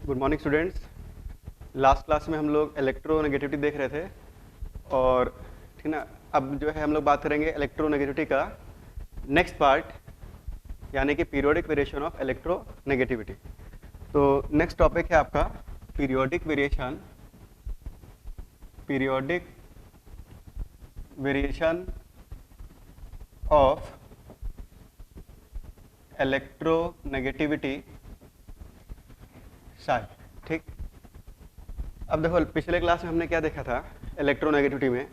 Good morning students. Last class में हम लोग इलेक्ट्रोनेगेटिविटी देख रहे थे और ठीक ना। अब जो है हम लोग बात करेंगे इलेक्ट्रोनेगेटिविटी का नेक्स्ट पार्ट, यानी कि पीरियोडिक वेरिएशन ऑफ इलेक्ट्रोनेगेटिविटी। तो नेक्स्ट टॉपिक है आपका periodic variation of electronegativity side. ठीक, अब देखो पिछले क्लास में हमने क्या देखा था इलेक्ट्रोनेगेटिविटी में,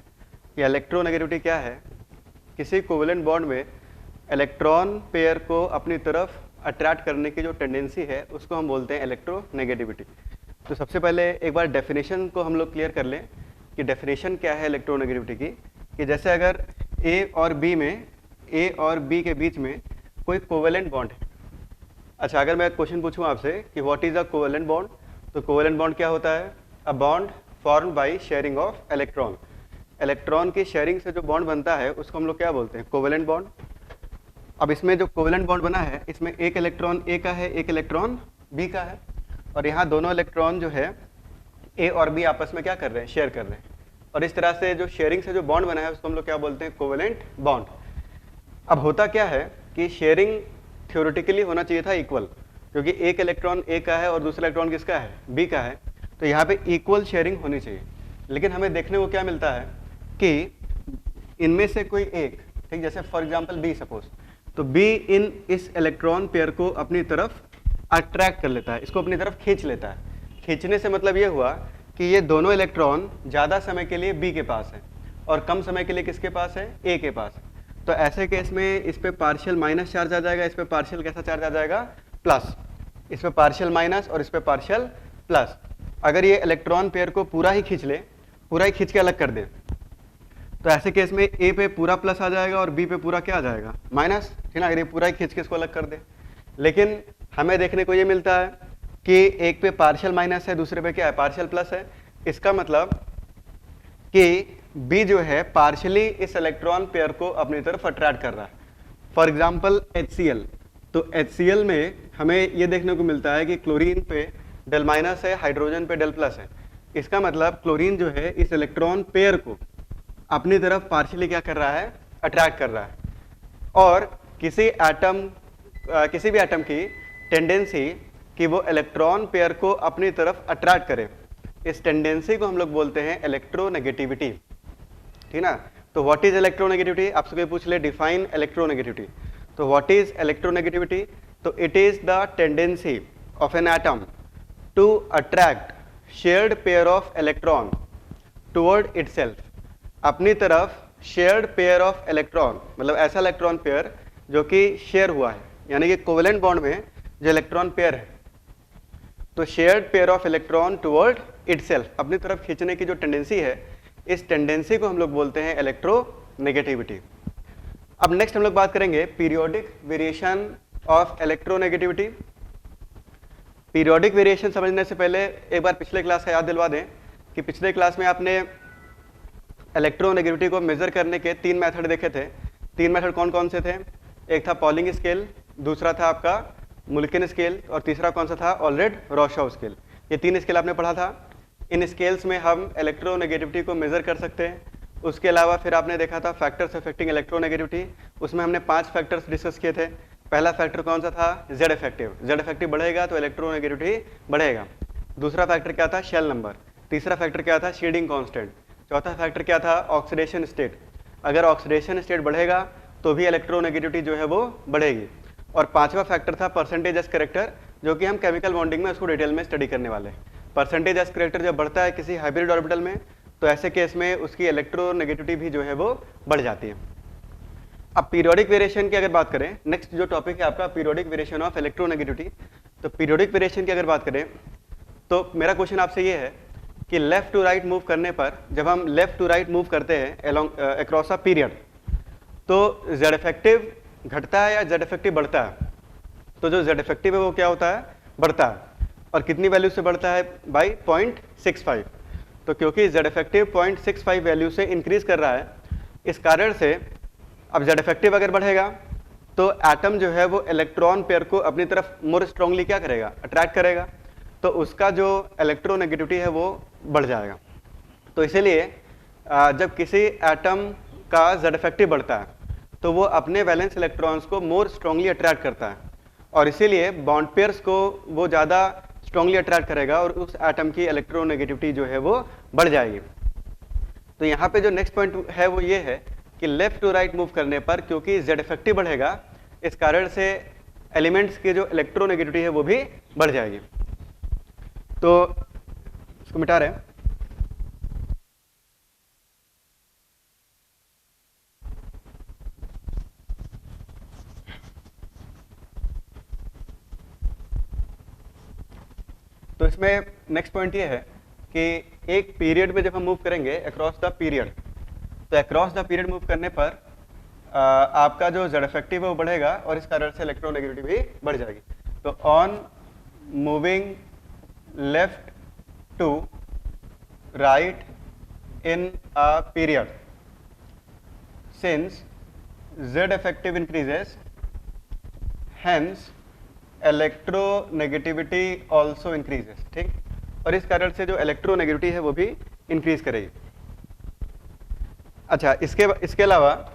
कि इलेक्ट्रोनेगेटिविटी क्या है। किसी कोवेलेंट बॉन्ड में इलेक्ट्रॉन पेयर को अपनी तरफ अट्रैक्ट करने की जो टेंडेंसी है उसको हम बोलते हैं इलेक्ट्रोनेगेटिविटी। तो सबसे पहले एक बार डेफिनेशन को हम लोग क्लियर कर लें कि डेफिनेशन क्या है इलेक्ट्रोनेगेटिविटी की। कि जैसे अगर ए और बी के बीच में कोई कोवेलेंट बॉन्ड है। अच्छा, अगर मैं क्वेश्चन पूछूं आपसे कि what is a covalent bond, तो कोवेलेंट बॉन्ड क्या होता है? A bond formed by sharing of electron. Electron की शेयरिंग से जो बॉन्ड बनता है उसको हम लोग क्या बोलते हैं? Covalent bond. अब इसमें जो कोवेलेंट बॉन्ड बना है इसमें एक इलेक्ट्रॉन ए का है, एक इलेक्ट्रॉन बी का है, और यहाँ दोनों इलेक्ट्रॉन जो है ए और बी आपस में क्या कर रहे हैं? शेयर कर रहे हैं। और इस तरह से जो शेयरिंग से जो बॉन्ड बना है उसको हम लोग क्या बोलते हैं? Covalent bond. अब होता क्या है कि शेयरिंग थ्योरेटिकली होना चाहिए था इक्वल, क्योंकि एक इलेक्ट्रॉन ए का है और दूसरा इलेक्ट्रॉन किसका है? बी का है। तो यहाँ पे इक्वल शेयरिंग होनी चाहिए। लेकिन हमें देखने को क्या मिलता है कि इनमें से कोई एक, ठीक, जैसे फॉर एग्जांपल बी सपोज, तो बी इन इस इलेक्ट्रॉन पेयर को अपनी तरफ अट्रैक्ट कर लेता है, इसको अपनी तरफ खींच लेता है। खींचने से मतलब ये हुआ कि ये दोनों इलेक्ट्रॉन ज़्यादा समय के लिए बी के पास है और कम समय के लिए किसके पास है? ए के पास है। तो ऐसे केस में इस पे पार्शियल माइनस चार्ज आ जाएगा, इस पे पार्शियल कैसा चार्ज आ जाएगा? प्लस। इस पे पार्शियल माइनस और इस पे पार्शियल प्लस। अगर ये इलेक्ट्रॉन पेयर को पूरा ही खींच ले, पूरा ही खींच के अलग कर दे, तो ऐसे केस में ए पे पूरा प्लस आ जाएगा और बी पे पूरा क्या आ जाएगा? माइनस, ठीक ना। अगर ये पूरा ही खींच के इसको अलग कर दे, लेकिन हमें देखने को ये मिलता है कि एक पे पार्शियल माइनस है, दूसरे पे क्या है? पार्शियल प्लस है। इसका मतलब कि बी जो है पार्शियली इस इलेक्ट्रॉन पेयर को अपनी तरफ अट्रैक्ट कर रहा है। फॉर एग्जांपल HCl, तो HCl में हमें ये देखने को मिलता है कि क्लोरीन पे डेल माइनस है, हाइड्रोजन पे डेल प्लस है। इसका मतलब क्लोरीन जो है इस इलेक्ट्रॉन पेयर को अपनी तरफ पार्शियली क्या कर रहा है? अट्रैक्ट कर रहा है। और किसी भी एटम की टेंडेंसी कि वो इलेक्ट्रॉन पेयर को अपनी तरफ अट्रैक्ट करे, इस टेंडेंसी को हम लोग बोलते हैं इलेक्ट्रोनेगेटिविटी, ठीक ना। तो व्हाट इज इलेक्ट्रोनेगेटिविटी? आपसे कोई पूछ ले डिफाइन इलेक्ट्रोनेगेटिविटी, तो व्हाट इज इलेक्ट्रोनेगेटिविटी? तो it is the tendency of an atom to attract shared pair of electron toward itself. अपनी तरफ शेयर्ड पेयर ऑफ इलेक्ट्रॉन, मतलब ऐसा इलेक्ट्रॉन पेयर जो कि शेयर हुआ है, यानी कि कोवेलेंट बॉन्ड में जो इलेक्ट्रॉन पेयर है, तो shared pair of electron toward itself, अपनी तरफ खींचने की जो टेंडेंसी है, इस टेंडेंसी को हम लोग बोलते हैं इलेक्ट्रोनेगेटिविटी। अब नेक्स्ट हम लोग बात करेंगे periodic variation of electronegativity. Periodic variation समझने से पहले एक बार पिछले क्लास का याद दिलवा दें कि पिछले क्लास में आपने इलेक्ट्रोनेगेटिविटी को मेजर करने के 3 मेथड देखे थे। 3 मेथड कौन कौन से थे? एक था पॉलिंग स्केल, दूसरा था आपका मुल्किन स्केल, और तीसरा कौन सा था? ऑलरेड-रॉशाउ स्केल। ये 3 स्केल आपने पढ़ा था। इन स्केल्स में हम इलेक्ट्रोनेगेटिविटी को मेजर कर सकते हैं। उसके अलावा फिर आपने देखा था फैक्टर्स अफेक्टिंग इलेक्ट्रोनेगेटिविटी, उसमें हमने 5 फैक्टर्स डिस्कस किए थे। पहला फैक्टर कौन सा था? Z effective. जेड इफेक्टिव बढ़ेगा तो इलेक्ट्रोनेगेटिविटी बढ़ेगा। दूसरा फैक्टर क्या था? Shell number. तीसरा फैक्टर क्या था? शीडिंग कांस्टेंट। चौथा फैक्टर क्या था? Oxidation state. अगर ऑक्सीडेशन स्टेट बढ़ेगा तो भी इलेक्ट्रोनेगेटिविटी जो है वो बढ़ेगी। और पांचवा फैक्टर था परसेंटेज एस करेक्टर, जो कि हम केमिकल बॉन्डिंग में उसको डिटेल में स्टडी करने वाले हैं। परसेंटेज एस करेक्टर जब बढ़ता है किसी हाइब्रिड ऑर्बिटल में, तो ऐसे केस में उसकी इलेक्ट्रोनेगेटिविटी भी जो है वो बढ़ जाती है। अब पीरियोडिक वेरिएशन की अगर बात करें, नेक्स्ट जो टॉपिक है आपका पीरियोडिक वेरिएशन ऑफ इलेक्ट्रोनेगेटिविटी। तो पीरियोडिक वेरिएशन की अगर बात करें तो मेरा क्वेश्चन आपसे ये है कि लेफ्ट टू राइट मूव करने पर, जब हम लेफ्ट टू राइट मूव करते हैं अलोंग अक्रॉस अ पीरियड, तो जेड इफेक्टिव घटता है या जेड इफेक्टिव बढ़ता है? तो जो जेड इफेक्टिव है वो क्या होता है? बढ़ता है। और कितनी वैल्यू से बढ़ता है? बाई 0.65। तो क्योंकि जेड इफेक्टिव 0.65 वैल्यू से इंक्रीज कर रहा है, इस कारण से अब जेड इफेक्टिव अगर बढ़ेगा तो एटम जो है वो इलेक्ट्रॉन पेयर को अपनी तरफ मोर स्ट्रांगली क्या करेगा? अट्रैक्ट करेगा। तो उसका जो इलेक्ट्रोनेगेटिविटी है वो बढ़ जाएगा। तो इसीलिए जब किसी एटम का Z इफेक्टिव बढ़ता है तो वो अपने वैलेंस इलेक्ट्रॉन्स को मोर स्ट्रांगली अट्रैक्ट करता है, और इसीलिए बॉन्ड पेयर्स को वो ज़्यादा स्ट्रांगली अट्रैक्ट करेगा और उस एटम की इलेक्ट्रोनेगेटिविटी जो है वो बढ़ जाएगी। तो यहाँ पे जो नेक्स्ट पॉइंट है वो ये है कि लेफ्ट टू राइट मूव करने पर क्योंकि Z इफेक्टिव बढ़ेगा, इस कारण से एलिमेंट्स की जो इलेक्ट्रोनेगेटिविटी है वो भी बढ़ जाएगी। तो इसको मिटा रहे हैं। तो इसमें नेक्स्ट पॉइंट ये है कि एक पीरियड में जब हम मूव करेंगे अक्रॉस द पीरियड, तो अक्रॉस द पीरियड मूव करने पर आपका जो Z इफेक्टिव है वो बढ़ेगा और इस कारण से इलेक्ट्रोनेगेटिविटी भी बढ़ जाएगी। तो on moving left to right in a period, since Z effective increases, hence electronegativity also increases. ठीक, और इस कारण से जो इलेक्ट्रोनेगेटिविटी है वो भी इंक्रीज करेगी। अच्छा, इसके अलावा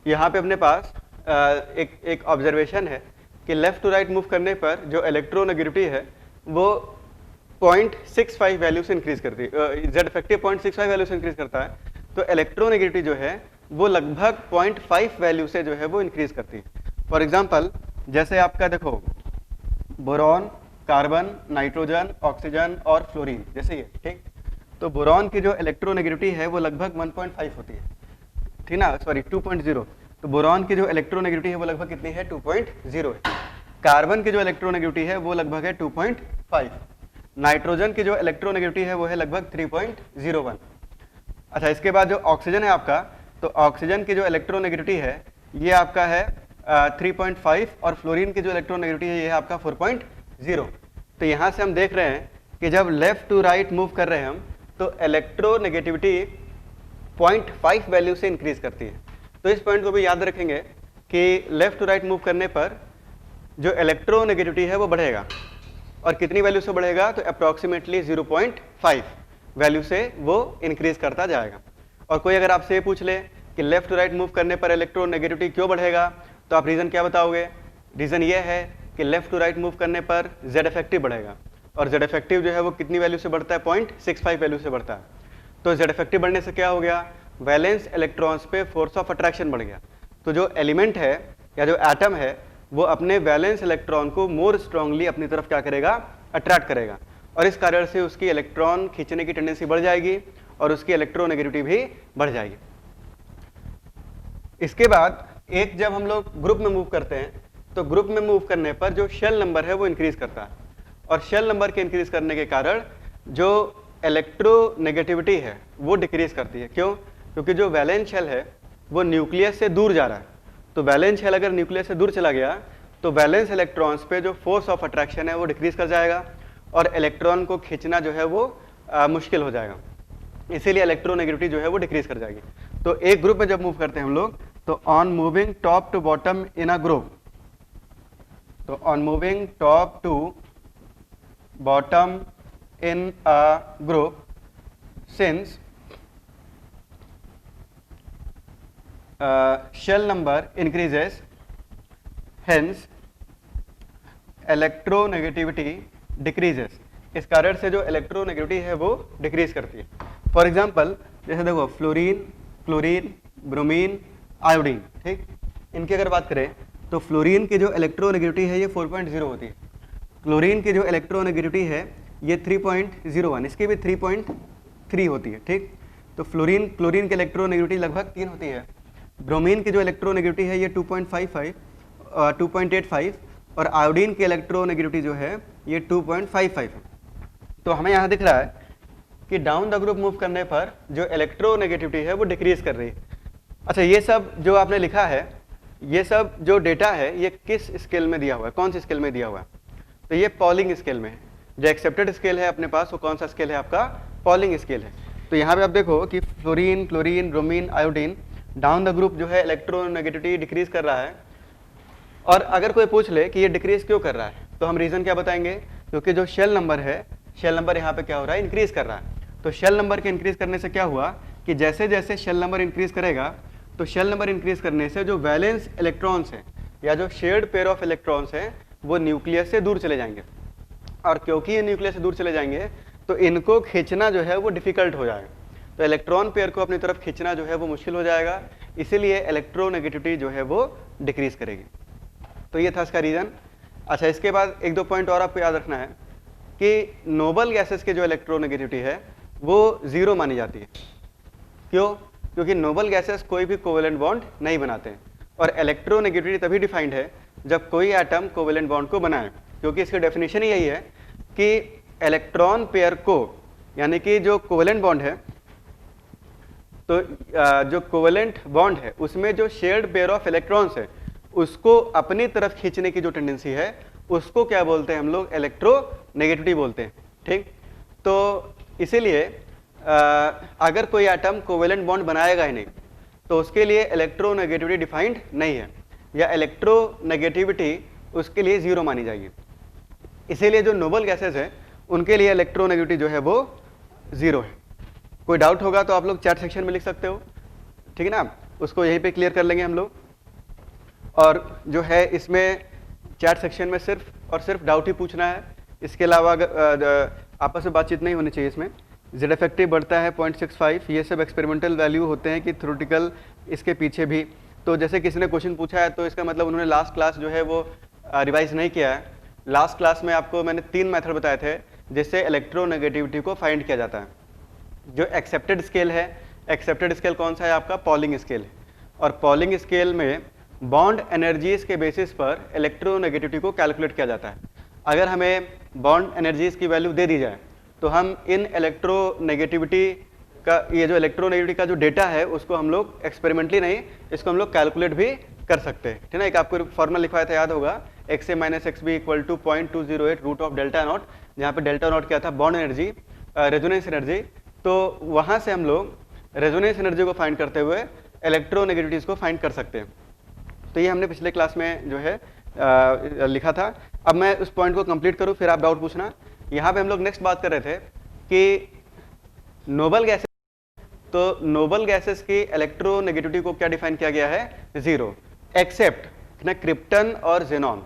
यहाँ पे अपने पास एक ऑब्जर्वेशन है कि लेफ्ट टू राइट मूव करने पर जो इलेक्ट्रोनेगेटिविटी है वो 0.65 वैल्यू से इंक्रीज करती है। Z इफेक्टिव 0.65 वैल्यू से इंक्रीज करता है, तो इलेक्ट्रोनेगेटिविटी जो है वो लगभग 0.5 वैल्यू से जो है वो इंक्रीज करती है। फॉर एग्जाम्पल, जैसे आपका देखो बोरॉन, कार्बन, नाइट्रोजन, ऑक्सीजन और फ्लोरीन जैसे ये, ठीक। तो बोरॉन की जो इलेक्ट्रोनेगेटिविटी है वो लगभग 1.5 होती है, ठीक ना, सॉरी 2.0। तो बोरॉन की जो इलेक्ट्रोनेगेटिविटी है वो लगभग कितनी है, 2.0 है। कार्बन की जो इलेक्ट्रोनेगेटिविटी है वो लगभग है 2.5। नाइट्रोजन की जो इलेक्ट्रोनेगेटिविटी है वो है लगभग 3.01। अच्छा, इसके बाद जो ऑक्सीजन है आपका, तो ऑक्सीजन की जो इलेक्ट्रोनेगेटिविटी है ये आपका है 3.5 और फ्लोरीन की जो इलेक्ट्रोनेगेटिविटी है ये है आपका 4.0। तो यहाँ से हम देख रहे हैं कि जब लेफ्ट टू राइट मूव कर रहे हैं हम, तो इलेक्ट्रोनेगेटिविटी 0.5 वैल्यू से इंक्रीज करती है। तो इस पॉइंट को भी याद रखेंगे कि लेफ्ट टू राइट मूव करने पर जो इलेक्ट्रोनेगेटिविटी है वो बढ़ेगा, और कितनी वैल्यू से बढ़ेगा, तो अप्रॉक्सीमेटली 0.5 वैल्यू से वो इंक्रीज करता जाएगा। और कोई अगर आपसे ये पूछ ले कि लेफ्ट टू राइट मूव करने पर इलेक्ट्रोनेगेटिविटी क्यों बढ़ेगा, तो आप रीज़न क्या बताओगे? रीज़न ये है कि लेफ्ट टू राइट मूव करने पर Z इफेक्टिव बढ़ेगा, और Z इफेक्टिव जो है वो कितनी वैल्यू से बढ़ता है, 0.65 वैल्यू से बढ़ता है। तो Z इफेक्टिव बढ़ने से क्या हो गया, वैलेंस इलेक्ट्रॉन्स पे फोर्स ऑफ अट्रैक्शन बढ़ गया। तो जो एलिमेंट है या जो एटम है वो अपने वैलेंस इलेक्ट्रॉन को मोर स्ट्रांगली अपनी तरफ क्या करेगा, अट्रैक्ट करेगा, और इस कारण से उसकी इलेक्ट्रॉन खींचने की टेंडेंसी बढ़ जाएगी और उसकी इलेक्ट्रोनेगेटिविटी भी बढ़ जाएगी। इसके बाद एक जब हम लोग ग्रुप में मूव करते हैं, तो ग्रुप में मूव करने पर जो शेल नंबर है वो इंक्रीज करता है, और शेल नंबर के इंक्रीज करने के कारण जो इलेक्ट्रोनेगेटिविटी है वो डिक्रीज करती है। क्यों? क्योंकि जो वैलेंस शेल है वो न्यूक्लियस से दूर जा रहा है। तो वैलेंस शेल अगर न्यूक्लियस से दूर चला गया तो वैलेंस इलेक्ट्रॉन्स पे जो फोर्स ऑफ अट्रैक्शन है वो डिक्रीज कर जाएगा, और इलेक्ट्रॉन को खींचना जो है वो मुश्किल हो जाएगा। इसीलिए इलेक्ट्रोनेगेटिविटी जो है वो डिक्रीज कर जाएगी। तो एक ग्रुप में जब मूव करते हैं हम लोग, तो on moving top to bottom in a group, तो on moving top to bottom in a group, since shell number increases, hence electronegativity decreases. इस कारण से जो इलेक्ट्रोनेगेटिविटी है वो डिक्रीज करती है। फॉर एग्जाम्पल, जैसे देखो फ्लोरीन, क्लोरीन, ब्रोमीन, आयोडीन, ठीक, इनकी अगर बात करें तो फ्लोरीन की जो इलेक्ट्रोनेगेटिविटी है ये 4.0 होती है। क्लोरीन की जो इलेक्ट्रोनेगेटिविटी है ये 3.01, इसकी भी 3.3 होती है, ठीक। तो क्लोरीन की इलेक्ट्रोनेगेटिविटी लगभग 3 होती है। ब्रोमीन की जो इलेक्ट्रोनेगेटिविटी है ये 2.85 और आयोडीन की इलेक्ट्रोनेगेटिविटी जो है ये 2.55 है। तो हमें यहाँ दिख रहा है कि डाउन द ग्रुप मूव करने पर जो इलेक्ट्रोनेगेटिविटी है वो डिक्रीज कर रही है। अच्छा, ये सब जो आपने लिखा है, ये सब जो डेटा है ये किस स्केल में दिया हुआ है, कौन सी स्केल में दिया हुआ है? तो ये पॉलिंग स्केल में है। जो एक्सेप्टेड स्केल है अपने पास वो कौन सा स्केल है आपका? पॉलिंग स्केल है। तो यहाँ पे आप देखो कि fluorine, chlorine, bromine, iodine, down the group जो है इलेक्ट्रोनेगेटिविटी डिक्रीज कर रहा है। और अगर कोई पूछ ले कि ये डिक्रीज क्यों कर रहा है, तो हम रीज़न क्या बताएंगे क्योंकि जो शेल नंबर है, शेल नंबर यहाँ पे क्या हो रहा है, इंक्रीज कर रहा है। तो शेल नंबर के इंक्रीज करने से क्या हुआ कि जैसे जैसे शेल नंबर इंक्रीज करेगा, तो शेल नंबर इंक्रीज करने से जो वैलेंस इलेक्ट्रॉन्स हैं या जो शेयर्ड पेयर ऑफ इलेक्ट्रॉन्स हैं वो न्यूक्लियस से दूर चले जाएंगे, और क्योंकि ये न्यूक्लियस से दूर चले जाएंगे तो इनको खींचना जो है वो डिफिकल्ट हो जाएगा। तो इलेक्ट्रॉन पेयर को अपनी तरफ खींचना जो है वो मुश्किल हो जाएगा, इसीलिए इलेक्ट्रोनेगेटिविटी जो है वो डिक्रीज करेगी। तो ये था इसका रीज़न। अच्छा, इसके बाद एक दो पॉइंट और आपको याद रखना है कि नोबल गैसेस की जो इलेक्ट्रोनेगेटिविटी है वो ज़ीरो मानी जाती है। क्यों? क्योंकि नोबल गैसेस कोई भी कोवेलेंट बॉन्ड नहीं बनाते हैं, और इलेक्ट्रोनेगेटिविटी तभी डिफाइंड है जब कोई एटम कोवेलेंट बॉन्ड को बनाए, क्योंकि इसकी डेफिनेशन ही यही है कि इलेक्ट्रॉन पेयर को, यानी कि जो कोवेलेंट बॉन्ड है, तो जो कोवेलेंट बॉन्ड है उसमें जो शेयर्ड पेयर ऑफ इलेक्ट्रॉन्स है उसको अपनी तरफ खींचने की जो टेंडेंसी है उसको क्या बोलते हैं हम लोग, इलेक्ट्रोनेगेटिविटी बोलते हैं। ठीक, तो इसीलिए अगर कोई एटम कोवेलेंट बॉन्ड बनाएगा ही नहीं तो उसके लिए इलेक्ट्रोनेगेटिविटी डिफाइंड नहीं है, या इलेक्ट्रोनेगेटिविटी उसके लिए ज़ीरो मानी जाएगी। इसीलिए जो नोबल गैसेस हैं उनके लिए इलेक्ट्रोनेगेटिविटी जो है वो ज़ीरो है। कोई डाउट होगा तो आप लोग चैट सेक्शन में लिख सकते हो, ठीक है ना, उसको यहीं पे क्लियर कर लेंगे हम लोग। और जो है इसमें चैट सेक्शन में सिर्फ और सिर्फ डाउट ही पूछना है, इसके अलावा आपस में बातचीत नहीं होनी चाहिए। इसमें जेड इफेक्टिव बढ़ता है 0.65, ये सब एक्सपेरिमेंटल वैल्यू होते हैं कि थ्योरेटिकल इसके पीछे भी। तो जैसे किसी ने क्वेश्चन पूछा है तो इसका मतलब उन्होंने लास्ट क्लास जो है वो रिवाइज नहीं किया है। लास्ट क्लास में आपको मैंने 3 मेथड बताए थे जिससे इलेक्ट्रोनेगेटिविटी को फाइंड किया जाता है। जो एक्सेप्टेड स्केल है, एक्सेप्टेड स्केल कौन सा है आपका, पॉलिंग स्केल है, और पॉलिंग स्केल में बॉन्ड एनर्जीज के बेसिस पर इलेक्ट्रोनेगेटिविटी को कैलकुलेट किया जाता है। अगर हमें बॉन्ड एनर्जीज की वैल्यू दे दी जाए तो हम इन इलेक्ट्रोनेगेटिविटी का, ये जो इलेक्ट्रोनेगेटिविटी का जो डेटा है उसको हम लोग एक्सपेरिमेंटली नहीं, इसको हम लोग कैलकुलेट भी कर सकते हैं। ठीक है, एक आपको फॉर्मूला लिखवाया था, याद होगा, XA - XB = 0.208 root of delta nought, जहाँ पे डेल्टा नॉट क्या था, बॉन्ड एनर्जी, रेजोनेंस एनर्जी। तो वहाँ से हम लोग रेजोनेंस एनर्जी को फाइंड करते हुए इलेक्ट्रोनेगेटिविटीज़ को फाइंड कर सकते हैं। तो ये हमने पिछले क्लास में जो है लिखा था। अब मैं उस पॉइंट को कंप्लीट करूँ, फिर आप डाउट पूछना। यहाँ पे हम लोग नेक्स्ट बात कर रहे थे कि नोबल गैसेस, तो नोबल गैसेस की इलेक्ट्रोनेगेटिविटी को क्या डिफाइन किया गया है, ज़ीरो, एक्सेप्ट ना क्रिप्टन और जेनॉन,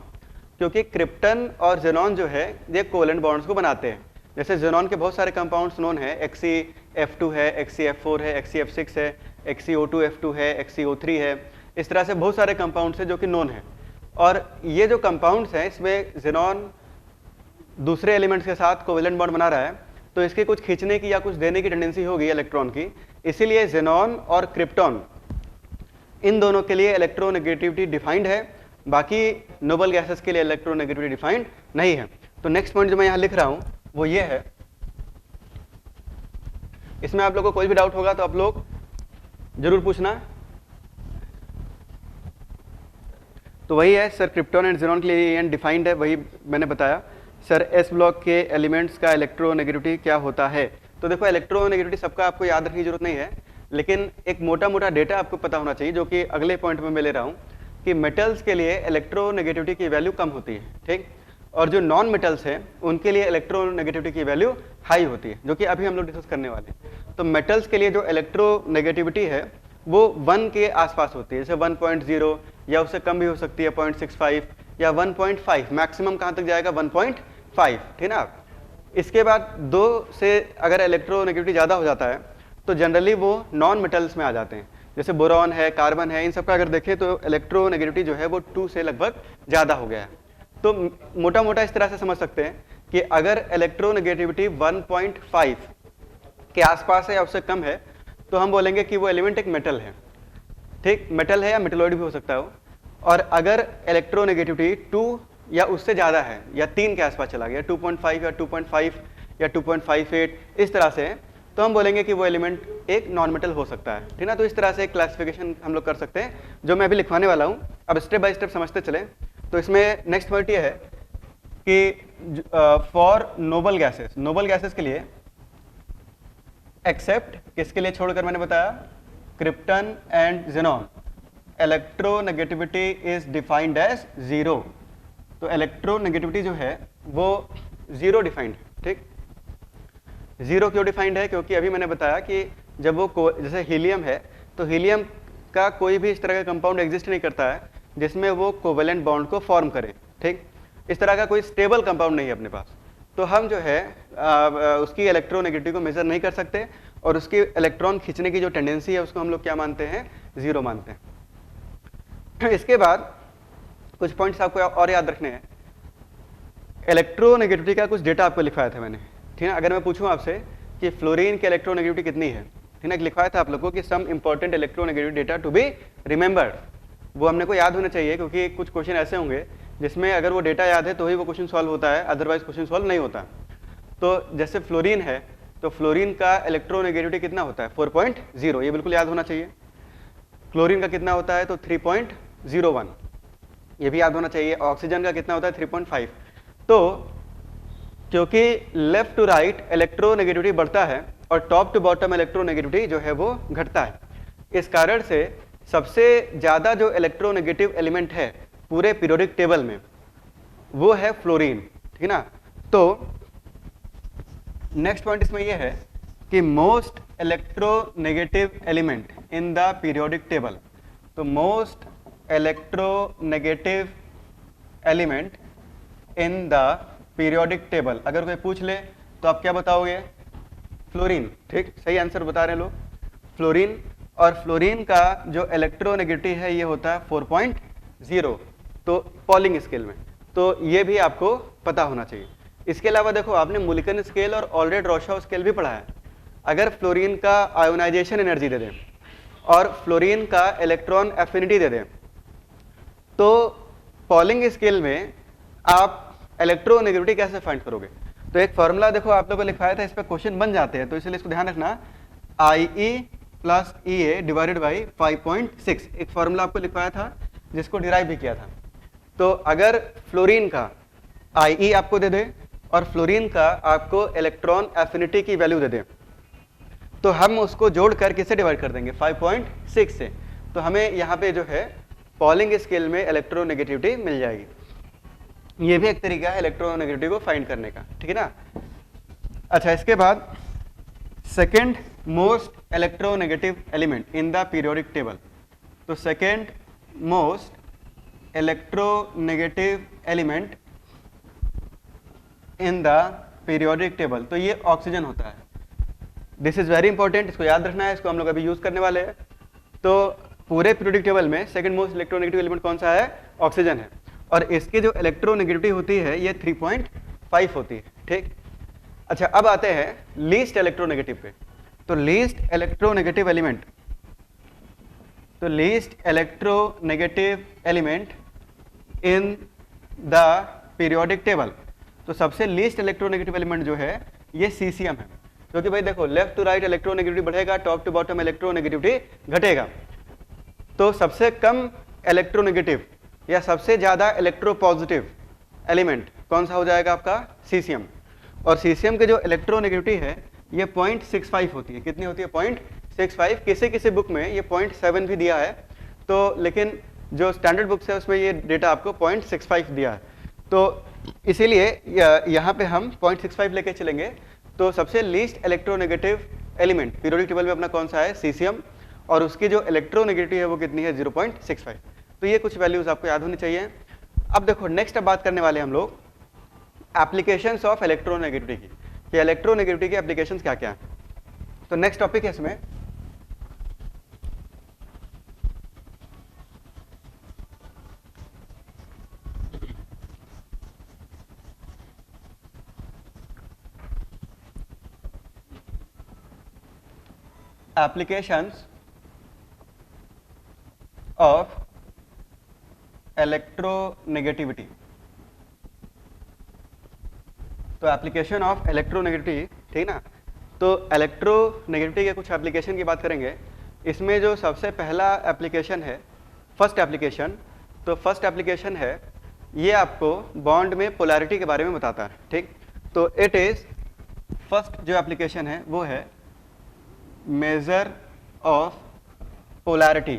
क्योंकि क्रिप्टन और जेनॉन जो है ये कोवेलेंट बॉन्ड्स को बनाते हैं। जैसे जेनॉन के बहुत सारे कंपाउंड्स नोन है, XeF2 है, XeF4 है, XeF6 है, XeO2F2 है, XeO3 है, इस तरह से बहुत सारे कंपाउंड्स हैं जो कि नोन है। और ये जो कंपाउंड्स हैं इसमें जेनॉन दूसरे एलिमेंट्स के साथ कोवेलेंट बॉन्ड बना रहा है, तो इसके कुछ खींचने की या कुछ देने की टेंडेंसी होगी इलेक्ट्रॉन की, इसीलिए जेनॉन और क्रिप्टॉन इन दोनों के लिए इलेक्ट्रोनेगेटिविटी डिफाइंड है, बाकी नोबल गैसेस के लिए इलेक्ट्रोनेगेटिविटी डिफाइंड नहीं है। तो नेक्स्ट पॉइंट जो मैं यहाँ लिख रहा हूँ वो ये है, इसमें आप लोगों को कोई भी डाउट होगा तो आप लोग जरूर पूछना। तो वही है सर, क्रिप्टॉन एंड जेनॉन के लिए एन डिफाइंड है, वही मैंने बताया। सर एस ब्लॉक के एलिमेंट्स का इलेक्ट्रोनेगेटिविटी क्या होता है? तो देखो इलेक्ट्रोनेगेटिविटी सबका आपको याद रखने की जरूरत नहीं है, लेकिन एक मोटा मोटा डेटा आपको पता होना चाहिए, जो कि अगले पॉइंट में मैं ले रहा हूँ कि मेटल्स के लिए इलेक्ट्रोनेगेटिविटी की वैल्यू कम होती है, ठीक, और जो नॉन मेटल्स हैं उनके लिए इलेक्ट्रोनेगेटिविटी की वैल्यू हाई होती है, जो कि अभी हम लोग डिस्कस करने वाले हैं। तो मेटल्स के लिए जो इलेक्ट्रोनेगेटिविटी है वो 1 के आसपास होती है, जैसे 1.0 या उससे कम भी हो सकती है, 0.65 या 1.5, मैक्सिमम कहाँ तक जाएगा, 1.5, ठीक ना। इसके बाद 2 से अगर इलेक्ट्रोनेगेटिविटी ज़्यादा हो जाता है तो जनरली वो नॉन मेटल्स में आ जाते हैं, जैसे बोरॉन है, कार्बन है, इन सब का अगर देखें तो इलेक्ट्रोनेगेटिविटी जो है वो 2 से लगभग ज़्यादा हो गया है। तो मोटा मोटा इस तरह से समझ सकते हैं कि अगर इलेक्ट्रोनेगेटिविटी 1.5 के आसपास है या उससे कम है तो हम बोलेंगे कि वो एलिमेंट एक मेटल है, ठीक, मेटल है या मेटलॉइड भी हो सकता है। और अगर इलेक्ट्रोनेगेटिविटी 2 या उससे ज़्यादा है या 3 के आसपास चला गया, 2.5 या 2.5 या 2.58 इस तरह से, तो हम बोलेंगे कि वो एलिमेंट एक नॉन मेटल हो सकता है, ठीक ना। तो इस तरह से क्लासिफिकेशन हम लोग कर सकते हैं, जो मैं अभी लिखवाने वाला हूँ। अब स्टेप बाय स्टेप समझते चलें। तो इसमें नेक्स्ट पॉइंट ये है कि for noble gases, noble gases के लिए एक्सेप्ट किसके लिए छोड़कर, मैंने बताया krypton and xenon, electronegativity is defined as 0। तो इलेक्ट्रोनेगेटिविटी जो है वो जीरो डिफाइंड है, ठीक। जीरो क्यों डिफाइंड है? क्योंकि अभी मैंने बताया कि जब वो जैसे हीलियम है तो हीलियम का कोई भी इस तरह का कंपाउंड एग्जिस्ट नहीं करता है जिसमें वो कोवेलेंट बॉन्ड को फॉर्म करे, ठीक। इस तरह का कोई स्टेबल कंपाउंड नहीं है अपने पास, तो हम जो है उसकी इलेक्ट्रोनेगेटिविटी को मेजर नहीं कर सकते और उसकी इलेक्ट्रॉन खींचने की जो टेंडेंसी है उसको हम लोग क्या मानते हैं? जीरो मानते हैं। इसके बाद कुछ पॉइंट्स आपको और याद रखने हैं। इलेक्ट्रोनेगेटिविटी का कुछ डेटा आपको लिखवाया था मैंने, ठीक है। अगर मैं पूछूं आपसे कि फ्लोरीन की इलेक्ट्रोनेगेटिविटी कितनी है, ठीक है, लिखवाया था आप लोगों को कि some important electronegativity data to be remembered, वो हमने को याद होना चाहिए क्योंकि कुछ क्वेश्चन ऐसे होंगे जिसमें अगर वो डेटा याद है तो ही वो क्वेश्चन सॉल्व होता है, अदरवाइज क्वेश्चन सॉल्व नहीं होता। तो जैसे फ्लोरीन है तो फ्लोरीन का इलेक्ट्रोनेगेटिविटी कितना होता है? 4.0, ये बिल्कुल याद होना चाहिए। क्लोरीन का कितना होता है? तो 3.01, ये भी याद होना चाहिए। ऑक्सीजन का कितना होता है? 3.5। तो क्योंकि लेफ्ट टू राइट इलेक्ट्रोनेगेटिविटी बढ़ता है और टॉप टू बॉटम इलेक्ट्रोनेगेटिविटी जो है वो घटता है, इस कारण से सबसे ज्यादा जो इलेक्ट्रोनेगेटिव एलिमेंट है पूरे पीरियोडिक टेबल में वो है फ्लोरीन, ठीक है ना। तो नेक्स्ट पॉइंट इसमें यह है कि most electronegative element in the periodic table, तो most electronegative element in the periodic table, अगर कोई पूछ ले तो आप क्या बताओगे? फ्लोरीन, ठीक, सही आंसर बता रहे हैं लोग, फ्लोरीन। और फ्लोरीन का जो इलेक्ट्रोनेगेटिविटी है ये होता है 4.0, तो पॉलिंग स्केल में, तो ये भी आपको पता होना चाहिए। इसके अलावा देखो आपने मुलिकन स्केल और ऑलरेड रोशाव स्केल भी पढ़ा है। अगर फ्लोरीन का आयोनाइजेशन एनर्जी दे दें और फ्लोरीन का इलेक्ट्रॉन एफिनिटी दे दें तो पॉलिंग स्केल में आप इलेक्ट्रोनेगेटिविटी कैसे फाइंड करोगे? तो एक फॉर्मूला देखो आप लोगों को लिखवाया था, इस पर क्वेश्चन बन जाते हैं, तो इसलिए इसको ध्यान रखना। IE plus EA divided by 5.6, एक फॉर्मूला आपको लिखवाया था जिसको डिराइव भी किया था। तो अगर फ्लोरीन का IE आपको दे दे और फ्लोरीन का आपको इलेक्ट्रॉन एफिनिटी की वैल्यू दे दे तो हम उसको जोड़कर किससे डिवाइड कर देंगे? 5.6 से। तो हमें यहाँ पे जो है पॉलिंग स्केल में इलेक्ट्रोनेगेटिविटी मिल जाएगी। ये भी एक तरीका है इलेक्ट्रोनेगेटिविटी को फाइंड करने का, ठीक है ना। अच्छा, इसके बाद second most electronegative element in the periodic table, तो second most electronegative element in the periodic table, तो ये ऑक्सीजन होता है। दिस इज वेरी इंपॉर्टेंट, इसको याद रखना है, इसको हम लोग अभी यूज करने वाले हैं। तो पूरे पीरियोडिक टेबल में सेकंड मोस्ट इलेक्ट्रोनेगेटिव एलिमेंट कौन सा है? ऑक्सीजन है, और इसकी जो इलेक्ट्रोनेगेटिविटी होती है ये 3.5 होती है, ठीक। अच्छा, अब आते हैं लीस्ट इलेक्ट्रोनेगेटिव पे। तो लीस्ट इलेक्ट्रोनेगेटिव एलिमेंट, तो least electronegative element in the periodic table, तो सबसे लीस्ट इलेक्ट्रोनेगेटिव एलिमेंट जो है ये सीसीएम है। क्योंकि भाई देखो लेफ्ट टू राइट इलेक्ट्रोनेगेटिविटी बढ़ेगा, टॉप टू बॉटम इलेक्ट्रोनेगेटिविटी घटेगा, तो सबसे कम इलेक्ट्रोनेगेटिव या सबसे ज्यादा इलेक्ट्रोपॉजिटिव एलिमेंट कौन सा हो जाएगा? आपका सीसीएम। और सीसीएम के जो इलेक्ट्रोनेगेटिविटी है ये 0.65 होती है। कितनी होती है? 0.65। किसी किसी बुक में ये 0.7 भी दिया है, तो लेकिन जो स्टैंडर्ड बुक्स है उसमें ये डेटा आपको 0.65 दिया है, तो इसीलिए यहाँ पे हम 0.65 लेके चलेंगे। तो सबसे least electronegative element periodic table में अपना कौन सा है? सीसीएम, और उसकी जो इलेक्ट्रोनेगेटिविटी है वो कितनी है? 0.65। तो ये कुछ वैल्यूज आपको याद होनी चाहिए। अब देखो नेक्स्ट अब बात करने वाले हम लोग एप्लीकेशंस ऑफ इलेक्ट्रोनेगेटिविटी की, कि इलेक्ट्रोनेगेटिविटी के एप्लीकेशंस क्या क्या हैं। तो नेक्स्ट टॉपिक है इसमें एप्लीकेशंस ऑफ इलेक्ट्रोनेगेटिविटी। तो एप्लीकेशन ऑफ इलेक्ट्रोनेगेटिविटी, ठीक ना। तो इलेक्ट्रोनेगेटिविटी के कुछ एप्लीकेशन की बात करेंगे। इसमें जो सबसे पहला एप्लीकेशन है, फर्स्ट एप्लीकेशन, तो फर्स्ट एप्लीकेशन है ये आपको बॉन्ड में पोलैरिटी के बारे में बताता है, ठीक। तो इट इज फर्स्ट जो एप्लीकेशन है वो है मेजर ऑफ पोलैरिटी।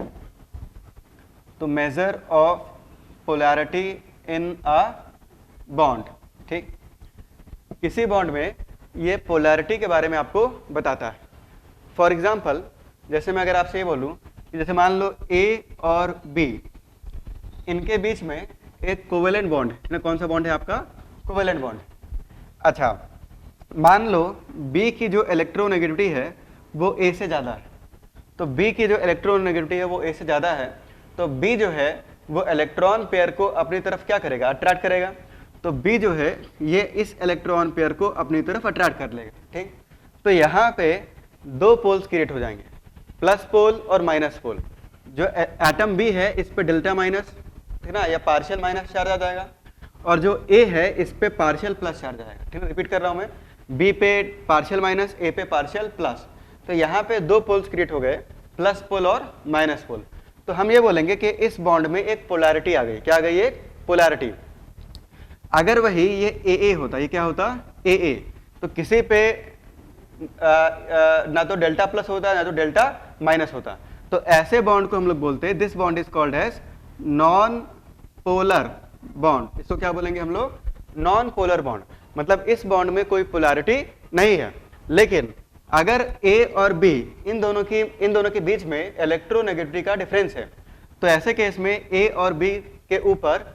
तो measure of polarity in a bond, ठीक। किसी बॉन्ड में ये पोलैरिटी के बारे में आपको बताता है। फॉर एग्जाम्पल, जैसे मैं अगर आपसे ये बोलूँ कि जैसे मान लो A और B, इनके बीच में एक कोवेलेंट बॉन्ड है। कौन सा बॉन्ड है आपका? Covalent bond. अच्छा, मान लो B की जो इलेक्ट्रोनेगेटिविटी है वो A से ज़्यादा है, तो B की जो इलेक्ट्रोनेगेटिविटी है वो A से ज़्यादा है, तो B जो है वो इलेक्ट्रॉन पेयर को अपनी तरफ क्या करेगा? अट्रैक्ट करेगा। तो B जो है ये इस इलेक्ट्रॉन पेयर को अपनी तरफ अट्रैक्ट कर लेगा। ठीक, तो यहाँ पे दो पोल्स क्रिएट हो जाएंगे, प्लस पोल और माइनस पोल। जो एटम B है इस पे डेल्टा माइनस, ठीक ना, या पार्शियल माइनस चार्ज आ जाएगा, और जो A है इस पे पार्शियल प्लस चार्ज आएगा। ठीक है, रिपीट कर रहा हूँ मैं, B पे पार्शियल माइनस, A पे पार्शियल प्लस। तो यहाँ पे दो पोल्स क्रिएट हो गए, प्लस पोल और माइनस पोल। तो हम ये बोलेंगे कि इस बॉन्ड में एक पोलैरिटी आ गई। क्या आ गई? एक पोलैरिटी। अगर वही ये AA होता, ये क्या होता? AA, तो किसी पे ना तो डेल्टा प्लस होता ना तो डेल्टा माइनस होता। तो ऐसे बॉन्ड को हम लोग बोलते हैं, this bond is called as non polar bond. इसको क्या बोलेंगे हम लोग? Non polar bond. मतलब इस बॉन्ड में कोई पोलैरिटी नहीं है, लेकिन अगर A और B इन दोनों के बीच में इलेक्ट्रोनेगेटिविटी का डिफरेंस है, तो ऐसे केस में A और B के ऊपर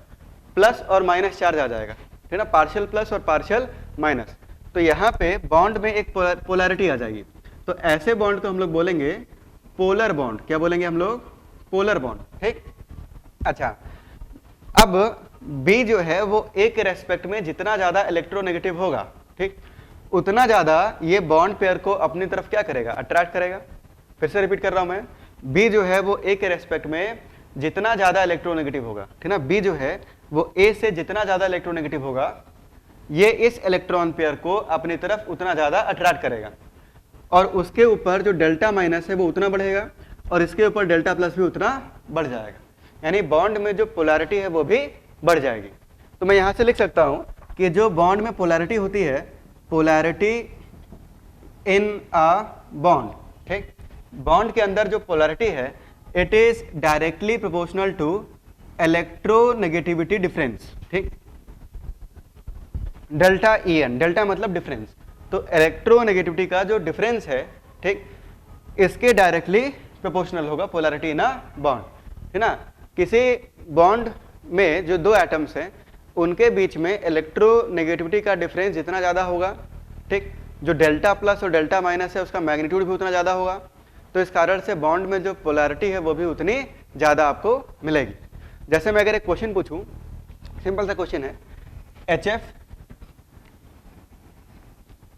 प्लस और माइनस चार्ज आ जाएगा, ठीक ना, पार्शियल प्लस और पार्शियल माइनस। तो यहाँ पे बॉन्ड में एक पोलैरिटी आ जाएगी। तो ऐसे बॉन्ड को हम लोग बोलेंगे पोलर बॉन्ड। क्या बोलेंगे हम लोग? Polar bond. ठीक, अच्छा, अब B जो है वो A के रेस्पेक्ट में जितना ज्यादा इलेक्ट्रोनेगेटिव होगा, ठीक, उतना ज्यादा ये बॉन्ड पेयर को अपनी तरफ क्या करेगा? अट्रैक्ट करेगा। फिर से रिपीट कर रहा हूं मैं, B जो है वो A के रेस्पेक्ट में जितना ज्यादा इलेक्ट्रोनेगेटिव होगा, ठीक ना, B जो है वो A से जितना ज्यादा इलेक्ट्रोनेगेटिव होगा, ये इस इलेक्ट्रॉन पेयर को अपनी तरफ उतना ज्यादा अट्रैक्ट करेगा, और उसके ऊपर जो डेल्टा माइनस है वो उतना बढ़ेगा, और इसके ऊपर डेल्टा प्लस भी उतना बढ़ जाएगा। यानी बॉन्ड में जो पोलैरिटी है वो भी बढ़ जाएगी। तो मैं यहां से लिख सकता हूं कि जो बॉन्ड में पोलैरिटी होती है, पोलैरिटी इन अ बॉन्ड, ठीक, बॉन्ड के अंदर जो पोलैरिटी है it is directly proportional to electronegativity difference. ठीक, डेल्टा EN, डेल्टा मतलब डिफरेंस, तो इलेक्ट्रोनेगेटिविटी का जो डिफरेंस है, ठीक, इसके डायरेक्टली प्रोपोर्शनल होगा पोलैरिटी इन अ बॉन्ड, है ना। किसी बॉन्ड में जो दो एटम्स हैं उनके बीच में इलेक्ट्रोनेगेटिविटी का डिफरेंस जितना ज़्यादा होगा, ठीक, जो डेल्टा प्लस और डेल्टा माइनस है उसका मैग्नीट्यूड भी उतना ज़्यादा होगा, तो इस कारण से बॉन्ड में जो पोलैरिटी है वो भी उतनी ज़्यादा आपको मिलेगी। जैसे मैं अगर एक क्वेश्चन पूछूं, सिंपल सा क्वेश्चन है, HF,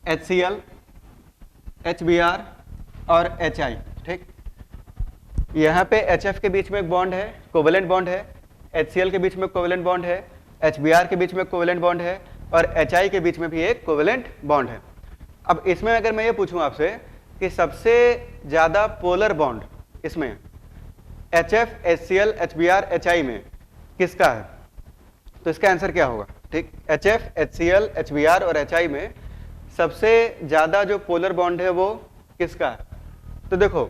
HCl, HBr और HI, ठीक, यहाँ पे HF के बीच में एक बॉन्ड है, कोवेलेंट बॉन्ड है, HCl के बीच में कोवेलेंट बॉन्ड है, HBr के बीच में कोवेलेंट बॉन्ड है, और HI के बीच में भी एक कोवेलेंट बॉन्ड है। अब इसमें अगर मैं ये पूछूं आपसे कि सबसे ज़्यादा पोलर बॉन्ड इसमें HF, HCl, HBr, HI में किसका है, तो इसका आंसर क्या होगा? ठीक, HF, HCl, HBr और HI में सबसे ज़्यादा जो पोलर बॉन्ड है वो किसका है? तो देखो,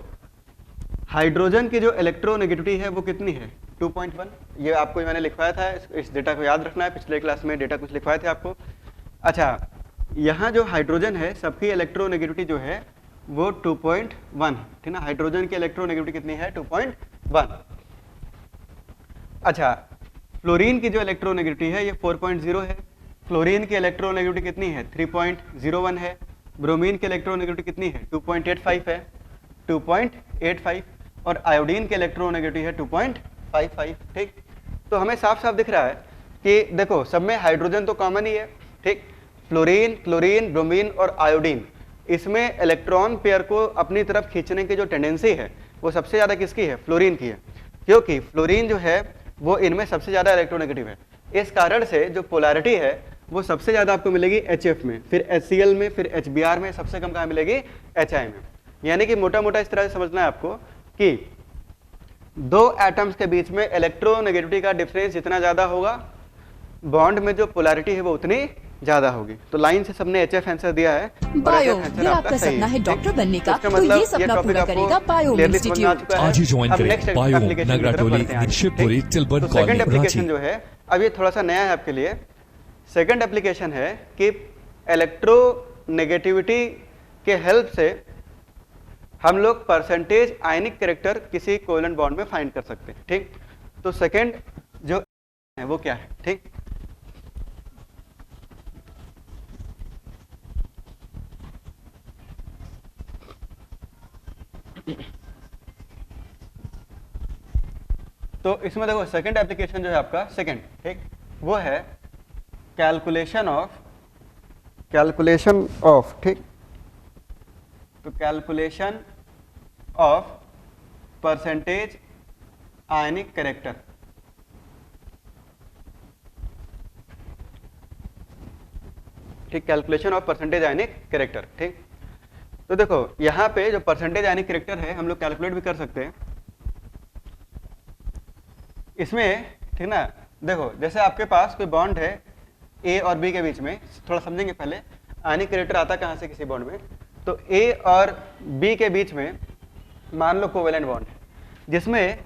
हाइड्रोजन की जो इलेक्ट्रोनेगेटिविटी है वो कितनी है? 2.1। ये आपको मैंने लिखवाया था, इस डेटा को याद रखना है, पिछले क्लास में डेटा कुछ लिखवाए थे आपको। अच्छा, यहाँ जो हाइड्रोजन है सबकी इलेक्ट्रोनेगेटिविटी जो है वो 2.1, ठीक ना, हाइड्रोजन की इलेक्ट्रोनेगेटिविटी कितनी है? 2.1। अच्छा, फ्लोरीन की जो इलेक्ट्रोनेगेटिविटी है ये 4.0 है, क्लोरीन की इलेक्ट्रोनेगेटिविटी कितनी है? 3.01 है, ब्रोमीन की इलेक्ट्रोनेगेटिविटी कितनी है? 2.85 है, 2.85, और आयोडीन की इलेक्ट्रोनेगेटिविटी है 2.55। ठीक, तो हमें साफ साफ दिख रहा है कि देखो सब में हाइड्रोजन तो कॉमन ही है, ठीक, फ्लोरीन, क्लोरीन, ब्रोमीन और आयोडीन, इसमें इलेक्ट्रॉन पेयर को अपनी तरफ खींचने की जो टेंडेंसी है वो सबसे ज़्यादा किसकी है? फ्लोरीन की है, क्योंकि फ्लोरीन जो है वो इनमें सबसे ज़्यादा इलेक्ट्रोनेगेटिव है। इस कारण से जो पोलैरिटी है वो सबसे ज़्यादा आपको मिलेगी HF में, फिर HCl में, फिर HBr में, सबसे कम कहाँ मिलेगी? HI में। यानी कि मोटा मोटा इस तरह से समझना है आपको कि दो एटम्स के बीच में इलेक्ट्रोनेगेटिविटी का डिफरेंस जितना ज़्यादा होगा, बॉन्ड में जो पोलैरिटी है वो उतनी ज्यादा होगी। तो लाइन से सबने HF आंसर दिया है। बायो, ये आपका सपना है डॉक्टर बनने का, तो ये सपना पूरा करेगा बायो इंस्टीट्यूट। आज ही ज्वाइन करें bio, Nagratoli, Shivpuri, Tilban colony, second application जो है अब ये थोड़ा सा नया है आपके लिए। सेकंड एप्लीकेशन है कि इलेक्ट्रोनेगेटिविटी के हेल्प से हम लोग परसेंटेज आयनिक कैरेक्टर किसी कोवेलेंट बॉन्ड में फाइंड कर सकते हैं, ठीक। तो सेकंड जो है वो क्या है, ठीक। तो इसमें देखो सेकंड एप्लीकेशन जो है आपका सेकंड, ठीक, वो है कैलकुलेशन ऑफ, ठीक। तो calculation of percentage ionic character, ठीक, calculation of percentage ionic character, ठीक। तो देखो यहां पे जो परसेंटेज आयनिक कैरेक्टर है हम लोग कैलकुलेट भी कर सकते हैं इसमें, ठीक ना। देखो जैसे आपके पास कोई बॉन्ड है ए और बी के बीच में, थोड़ा समझेंगे पहले आयनिक कैरेक्टर आता कहां से किसी बॉन्ड में। तो ए और बी के बीच में मान लो कोवेलेंट बॉन्ड है जिसमें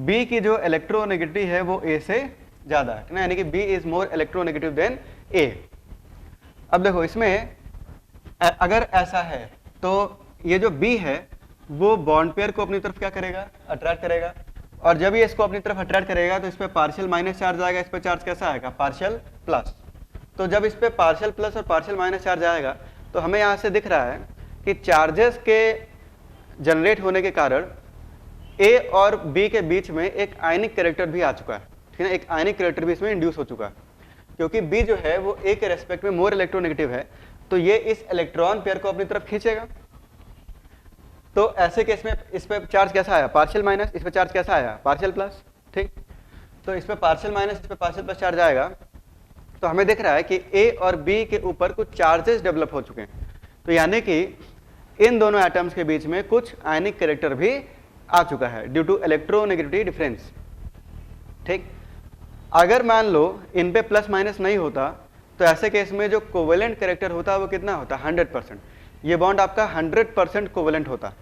बी की जो इलेक्ट्रोनेगेटिविटी है वो ए से ज्यादा है ना, यानी कि B is more electronegative than A. अब देखो इसमें अगर ऐसा है तो ये जो बी है वो बॉन्ड पेयर को अपनी तरफ क्या करेगा, अट्रैक्ट करेगा, और जब ये इसको अपनी तरफ अट्रैक्ट करेगा तो इस पे पार्शियल माइनस चार्ज आएगा, इस पे चार्ज कैसा आएगा, पार्शियल प्लस। तो जब इस पे पार्शियल प्लस और पार्शियल माइनस चार्ज आएगा तो हमें यहाँ से दिख रहा है कि चार्जेस के जनरेट होने के कारण ए और बी के बीच में एक आयनिक कैरेक्टर भी आ चुका है, ठीक है, एक आयनिक कैरेक्टर भी इसमें इंड्यूस हो चुका है, क्योंकि बी जो है वो ए के रेस्पेक्ट में मोर इलेक्ट्रोनेगेटिव है, तो ये इस इलेक्ट्रॉन पेयर को अपनी तरफ खींचेगा। तो ऐसे केस में इस पे चार्ज कैसा आया, पार्शियल माइनस, इस पे चार्ज कैसा आया, पार्शियल प्लस, ठीक। तो इस पे पार्शियल माइनस, इस पे पार्शियल प्लस चार्ज आएगा, तो हमें दिख रहा है कि ए और बी के ऊपर कुछ चार्जेस डेवलप हो चुके हैं, तो यानी कि इन दोनों एटम्स के बीच में कुछ आयनिक कैरेक्टर भी आ चुका है ड्यू टू इलेक्ट्रोनेगेटिविटी डिफरेंस, ठीक। अगर मान लो इन पे प्लस माइनस नहीं होता तो ऐसे केस में जो कोवेलेंट कैरेक्टर होता वो कितना होता, 100%। ये बॉन्ड आपका 100% कोवेलेंट होता,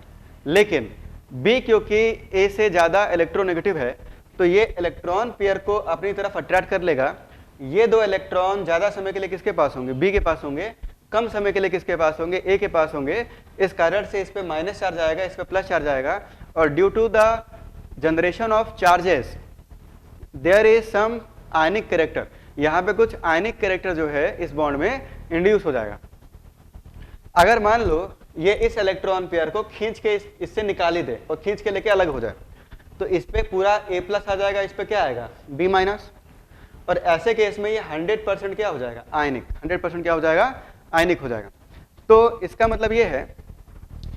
लेकिन बी क्योंकि ए से ज्यादा इलेक्ट्रोनेगेटिव है तो ये इलेक्ट्रॉन पेयर को अपनी तरफ अट्रैक्ट कर लेगा। ये दो इलेक्ट्रॉन ज्यादा समय के लिए किसके पास होंगे, बी के पास होंगे, कम समय के लिए किसके पास होंगे, ए के पास होंगे। इस कारण से इस पे माइनस चार्ज आएगा, इस पे प्लस चार्ज आएगा, और due to the generation of charges there is some ionic character, यहाँ पे कुछ आयनिक कैरेक्टर जो है इस बॉन्ड में इंड्यूस हो जाएगा। अगर मान लो ये इस इलेक्ट्रॉन पेयर को खींच के इससे निकाल ही दे और खींच के लेके अलग हो जाए, तो इस पे पूरा ए प्लस आ जाएगा, इस पे क्या आएगा, बी माइनस, और ऐसे केस में ये 100% क्या हो जाएगा, आयनिक, 100% क्या हो जाएगा, आयनिक हो जाएगा। तो इसका मतलब ये है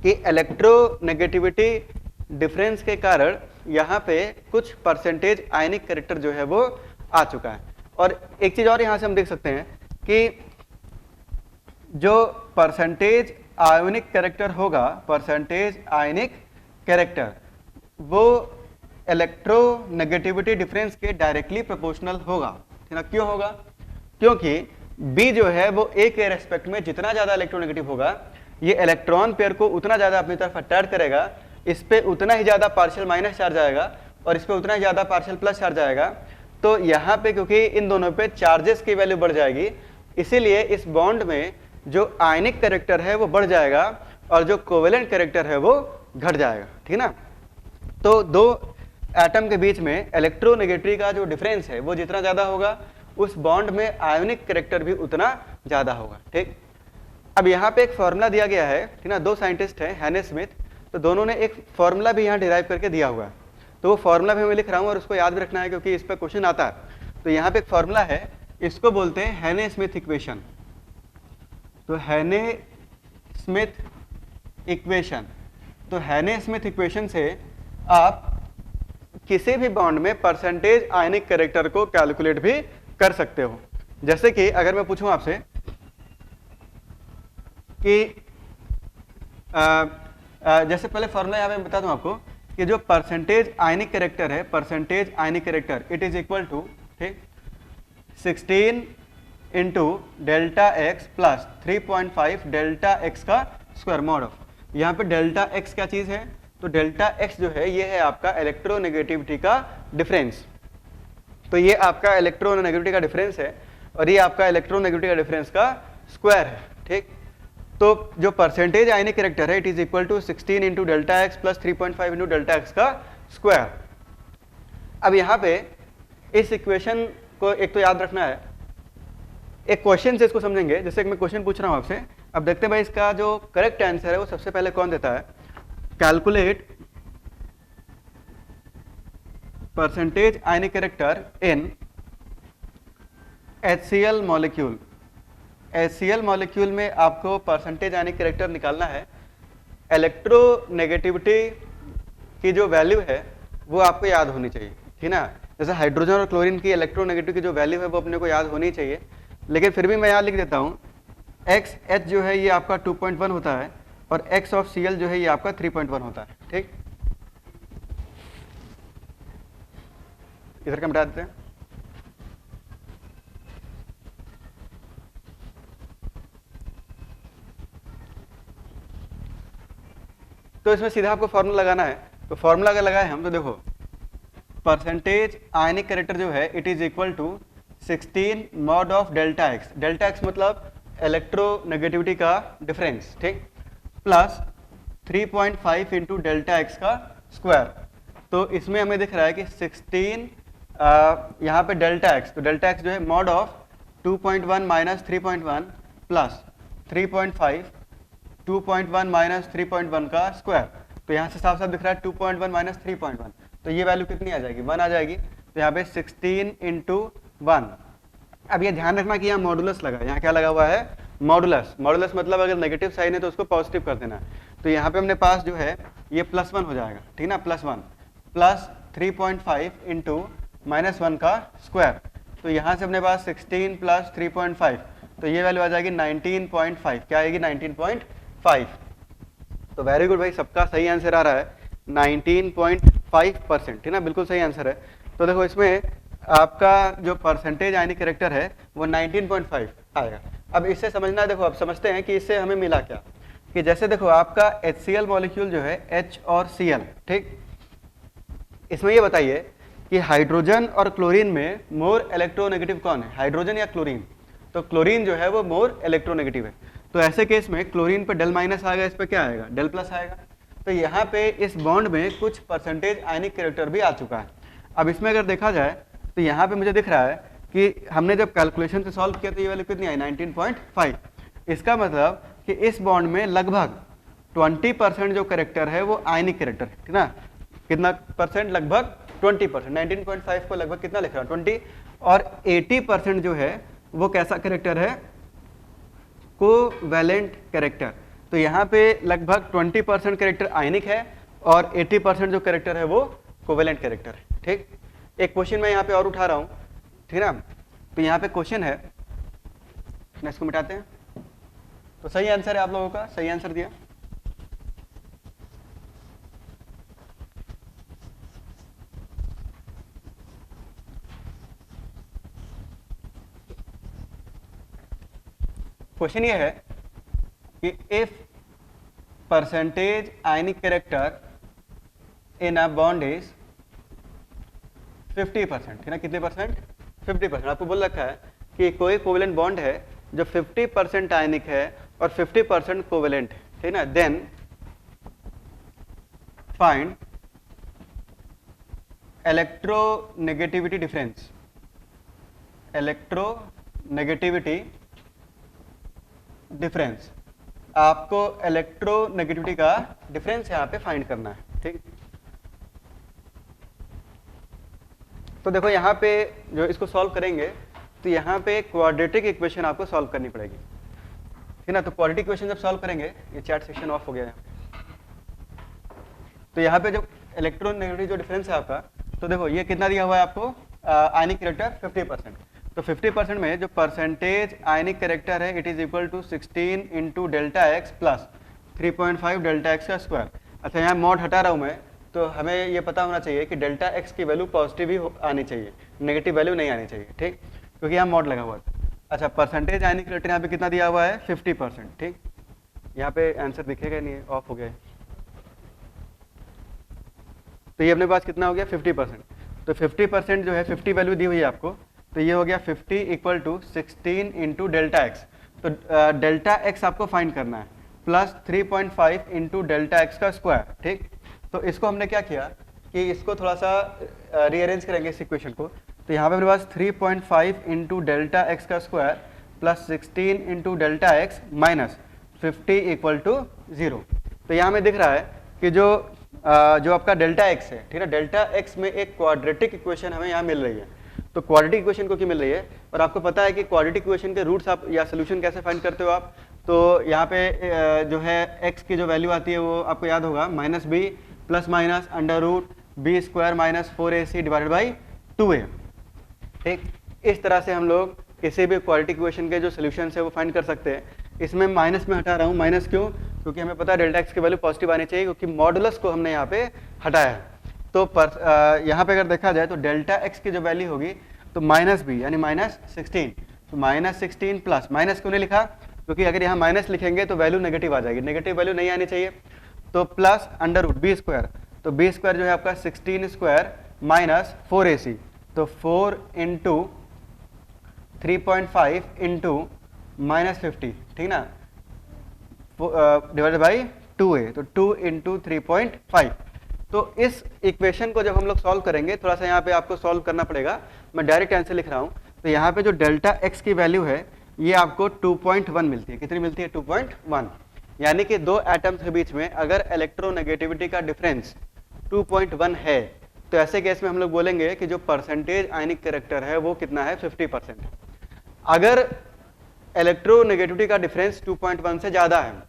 कि इलेक्ट्रोनेगेटिविटी डिफरेंस के कारण यहाँ पे कुछ परसेंटेज आयनिक कैरेक्टर जो है वो आ चुका है। और एक चीज और यहाँ से हम देख सकते हैं कि जो परसेंटेज आयोनिक कैरेक्टर होगा, परसेंटेज आयनिक कैरेक्टर, वो इलेक्ट्रोनेगेटिविटी डिफरेंस के डायरेक्टली प्रोपोर्शनल होगा, है ना। क्यों होगा, क्योंकि बी जो है वो ए के रेस्पेक्ट में जितना ज्यादा इलेक्ट्रोनेगेटिव होगा, ये इलेक्ट्रॉन पेयर को उतना ज्यादा अपनी तरफ अट्रैक्ट करेगा, इस पे उतना ही ज्यादा पार्शियल माइनस चार्ज आएगा और इस पे उतना ही ज्यादा पार्शियल प्लस चार्ज आएगा। तो यहाँ पे क्योंकि इन दोनों पे चार्जेस की वैल्यू बढ़ जाएगी, इसीलिए इस बॉन्ड में जो आयनिक कैरेक्टर है वो बढ़ जाएगा और जो कोवेलेंट कैरेक्टर है वो घट जाएगा, ठीक ना। तो दो एटम के बीच में इलेक्ट्रोनेगेटिविटी का जो डिफरेंस है वो जितना ज्यादा होगा, उस बॉन्ड में आयोनिक कैरेक्टर भी उतना ज्यादा होगा, ठीक। अब यहाँ पे एक फॉर्मूला दिया गया है, ठीक ना। दो साइंटिस्ट हैं, हैने स्मिथ, तो दोनों ने एक फॉर्मूला भी यहाँ डिराइव करके दिया हुआ है, तो वो फॉर्मूला भी मैं लिख रहा हूँ और उसको याद भी रखना है क्योंकि इस पर क्वेश्चन आता है। तो यहाँ पे एक फॉर्मूला है, इसको बोलते हैं हैने स्मिथ इक्वेशन। तो हैने स्मिथ इक्वेशन, तो हैने स्मिथ इक्वेशन से आप किसी भी बॉन्ड में परसेंटेज आयनिक कैरेक्टर को कैलकुलेट भी कर सकते हो। जैसे कि अगर मैं पूछूं आपसे कि जैसे पहले फॉर्मूला यहाँ पे बता दूं आपको कि जो परसेंटेज आयनिक कैरेक्टर है, percentage ionic character it is equal to, ठीक, 16 into delta X plus 3.5 delta X का स्क्वायर मॉड ऑफ, यहाँ पे डेल्टा एक्स क्या चीज है, तो डेल्टा एक्स जो है ये है आपका इलेक्ट्रोनेगेटिविटी का डिफरेंस। तो ये आपका इलेक्ट्रोनेगेटिविटी का डिफरेंस है और ये आपका इलेक्ट्रोनेगेटिविटी का डिफरेंस का स्क्वायर है, ठीक। तो जो परसेंटेज आयनिक कैरेक्टर है it is equal to 16 into delta X plus 3.5 into delta X का स्क्वायर। अब यहाँ पे इस इक्वेशन को एक तो याद रखना है, एक क्वेश्चन से इसको समझेंगे। जैसे मैं क्वेश्चन पूछ रहा हूँ आपसे, अब देखते हैं भाई इसका जो करेक्ट आंसर है वो सबसे पहले कौन देता है। Calculate percentage ionic character in HCl molecule. HCl molecule में आपको परसेंटेज आयनिक कैरेक्टर निकालना है। इलेक्ट्रोनेगेटिविटी की जो वैल्यू है वो आपको याद होनी चाहिए, ठीक ना। जैसे हाइड्रोजन और क्लोरीन की इलेक्ट्रोनेगेटिव की जो वैल्यू है वो अपने को याद होनी चाहिए, लेकिन फिर भी मैं यहाँ लिख देता हूँ XH जो है ये आपका 2.1 होता है और X ऑफ Cl जो है ये आपका 3.1 होता है, ठीक। इधर का मिटा देते हैं। तो इसमें सीधा आपको फॉर्मूला लगाना है। तो फॉर्मूला अगर लगाए हम तो देखो परसेंटेज आयनिक कैरेक्टर जो है it is equal to 16 mod of delta X. Delta X मतलब इलेक्ट्रोनेगेटिविटी का डिफरेंस, ठीक, प्लस 3.5 इंटू डेल्टा एक्स का स्क्वायर। तो इसमें हमें दिख रहा है कि 16 यहाँ पे डेल्टा एक्स, तो डेल्टा एक्स जो है mod of 2.1 minus 3.1 plus 3.5 2.1 minus 3.1 का स्क्वायर। तो यहाँ से साफ साफ दिख रहा है 2.1 माइनस 3.1, तो ये वैल्यू कितनी आ जाएगी, 1 आ जाएगी। तो यहाँ पे 16 इंटू 1। अब ये ध्यान रखना कि यहाँ मॉडुलस लगा, यहाँ क्या लगा हुआ है, मॉडुलस। मॉडुलस मतलब अगर नेगेटिव साइन है तो उसको पॉजिटिव कर देना। तो यहाँ पे अपने पास जो है ये +1 हो जाएगा, ठीक ना, +1 प्लस 3.5 इंटू -1 का स्क्वायर। तो यहाँ से अपने पास 16 प्लस 3.5, तो ये वैल्यू आ जाएगी 19.5। क्या आएगी, 19.5। तो वेरी गुड भाई, सबका सही आंसर आ रहा है 19.5%, ठीक ना, बिल्कुल सही आंसर है। तो देखो इसमें आपका जो परसेंटेज आयनिक कैरेक्टर है वो 19.5 आएगा। अब इससे समझना है, देखो अब समझते हैं कि इससे हमें मिला क्या। कि जैसे देखो आपका HCl मॉलिक्यूल जो है H और Cl, ठीक, इसमें ये बताइए कि हाइड्रोजन और क्लोरीन में मोर इलेक्ट्रोनेगेटिव कौन है, हाइड्रोजन या क्लोरीन। तो क्लोरीन जो है वो मोर इलेक्ट्रोनेगेटिव है। तो ऐसे केस में क्लोरीन पे डेल माइनस आएगा, इस पे क्या आएगा, डेल प्लस आएगा। तो यहाँ पे इस बॉन्ड में कुछ परसेंटेज आयनिक कैरेक्टर भी आ चुका है। अब इसमें अगर देखा जाए तो यहाँ पे मुझे दिख रहा है कि हमने जब कैलकुलेशन से सॉल्व किया तो ये वैल्यू कितनी आई, 19.5। इसका मतलब कि इस बॉन्ड में लगभग 20% जो कैरेक्टर है वो आयनिक कैरेक्टर है, ठीक ना। कितना परसेंट, लगभग 20%। 19.5 को लगभग कितना लिख रहा हूँ, 20। और 80% जो है वो कैसा कैरेक्टर है, कोवैलेंट कैरेक्टर। तो यहाँ पे लगभग 20% कैरेक्टर आयनिक है और 80% जो कैरेक्टर है वो कोवैलेंट कैरेक्टर है, ठीक। एक क्वेश्चन मैं यहाँ पे और उठा रहा हूँ, ठीक ना। तो यहाँ पे क्वेश्चन है, इसको मिटाते हैं। तो सही आंसर है आप लोगों का, सही आंसर दिया। क्वेश्चन ये है कि if percentage ionic character in a bond is 50%, ठीक ना, कितने परसेंट, 50%। आपको बोल रखा है कि कोई कोवेलेंट बॉन्ड है जो 50% आयनिक है और 50% कोवेलेंट है, ठीक ना। Then find electronegativity difference, electronegativity difference. आपको इलेक्ट्रोनेगेटिविटी का डिफरेंस यहाँ पे फाइंड करना है, ठीक। तो देखो यहाँ पे जो इसको सॉल्व करेंगे तो यहाँ पे क्वाड्रेटिक इक्वेशन आपको सॉल्व करनी पड़ेगी, ठीक ना। तो क्वाड्रेटिक इक्वेशन जब सॉल्व करेंगे, ये चैट सेक्शन ऑफ हो गया है। तो यहाँ पे जो इलेक्ट्रोनेगेटिविटी जो डिफरेंस है आपका, तो देखो ये कितना दिया हुआ है आपको, आयनिक कैरेक्टर 50%। तो 50% में जो परसेंटेज आयनिक कैरेक्टर है it is equal to 16 into delta X plus 3.5 delta X का स्क्वायर। अच्छा यहाँ मॉड हटा रहा हूँ मैं, तो हमें ये पता होना चाहिए कि डेल्टा एक्स की वैल्यू पॉजिटिव ही आनी चाहिए, नेगेटिव वैल्यू नहीं आनी चाहिए, ठीक, क्योंकि यहाँ मॉड लगा हुआ था। अच्छा परसेंटेज आयनिक कैरेक्टर यहाँ पे कितना दिया हुआ है, 50%, ठीक। यहाँ पे आंसर दिखेगा नहीं, ऑफ हो गया है। तो ये अपने पास कितना हो गया, 50%। तो 50% जो है 50 वैल्यू दी हुई है आपको, तो ये हो गया 50 equal to 16 into delta X. तो डेल्टा एक्स आपको फाइंड करना है, प्लस 3.5 इंटू डेल्टा एक्स का स्क्वायर, ठीक। तो इसको हमने क्या किया कि इसको थोड़ा सा रीअरेंज करेंगे इस इक्वेशन को। तो यहाँ पे मेरे पास 3.5 इंटू डेल्टा एक्स का square plus 16 into delta X minus 50 equal to 0। तो यहाँ में दिख रहा है कि जो आपका डेल्टा एक्स है, ठीक है, डेल्टा एक्स में एक क्वाड्रेटिक इक्वेशन हमें यहाँ मिल रही है। तो क्वाड्रेटिक इक्वेशन को क्या मिल रही है, और आपको पता है कि क्वाड्रेटिक इक्वेशन के रूट्स आप या सोल्यूशन कैसे फाइंड करते हो आप। तो यहाँ पे जो है एक्स की जो वैल्यू आती है वो आपको याद होगा minus B plus minus under root B square minus 4ac divided by 2a, ठीक। इस तरह से हम लोग किसी भी क्वाड्रेटिक इक्वेशन के जो सोल्यूशन है वो फाइंड कर सकते हैं। इसमें माइनस में हटा रहा हूँ, माइनस क्यों, क्योंकि हमें पता है डेल्टा एक्स की वैल्यू पॉजिटिव आनी चाहिए, क्योंकि मॉडुलस को हमने यहाँ पे हटाया है। तो यहाँ पे अगर देखा जाए तो डेल्टा एक्स की जो वैल्यू होगी तो माइनस बी यानी माइनस 16, तो माइनस 16 प्लस, माइनस क्यों नहीं लिखा, क्योंकि अगर यहाँ माइनस लिखेंगे तो वैल्यू नेगेटिव आ जाएगी, नेगेटिव वैल्यू नहीं आनी चाहिए। तो plus under root B square, तो बी स्क्वायर जो है आपका 16 स्क्वायर माइनस 4ac, तो 4 इंटू 3.5 इंटू माइनस 50, ठीक ना, डिवाइडेड बाई 2a, तो 2 इंटू 3.5। तो इस इक्वेशन को जब हम लोग सॉल्व करेंगे, थोड़ा सा यहाँ पे आपको सॉल्व करना पड़ेगा, मैं डायरेक्ट आंसर लिख रहा हूँ। तो यहाँ पे जो डेल्टा एक्स की वैल्यू है ये आपको 2.1 मिलती है। कितनी मिलती है, 2.1, यानी कि दो एटम्स के बीच में अगर इलेक्ट्रोनेगेटिविटी का डिफरेंस 2.1 है तो ऐसे केस में हम लोग बोलेंगे कि जो परसेंटेज आयनिक कैरेक्टर है वो कितना है, 50%। अगर इलेक्ट्रोनेगेटिविटी का डिफरेंस 2.1 से ज्यादा है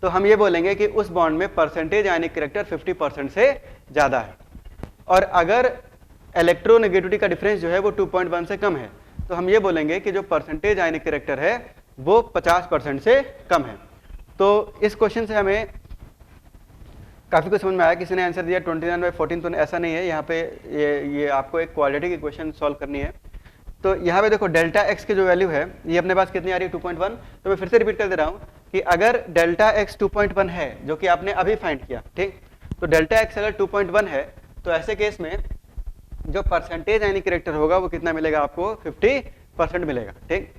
तो हम ये बोलेंगे कि उस बॉन्ड में परसेंटेज आयनिक कैरेक्टर 50% से ज्यादा है। और अगर इलेक्ट्रोनेगेटिविटी का डिफरेंस जो है वो 2.1 से कम है तो हम ये बोलेंगे कि जो परसेंटेज आयनिक कैरेक्टर है वो 50% से कम है। तो इस क्वेश्चन से हमें काफी कुछ समझ में आया। किसी ने आंसर दिया 29/14, तो ऐसा नहीं है, यहाँ पे ये आपको एक क्वाड्रेटिक इक्वेशन सॉल्व करनी है। तो यहाँ पे देखो डेल्टा एक्स की जो वैल्यू है ये अपने पास कितनी आ रही है, 2.1। तो मैं फिर से रिपीट कर दे रहा हूँ कि अगर डेल्टा एक्स 2.1 है, जो कि आपने अभी फाइंड किया, ठीक, तो डेल्टा एक्स अगर 2.1 है तो ऐसे केस में जो परसेंटेज आयनिक कैरेक्टर होगा वो कितना मिलेगा आपको, 50% मिलेगा, ठीक।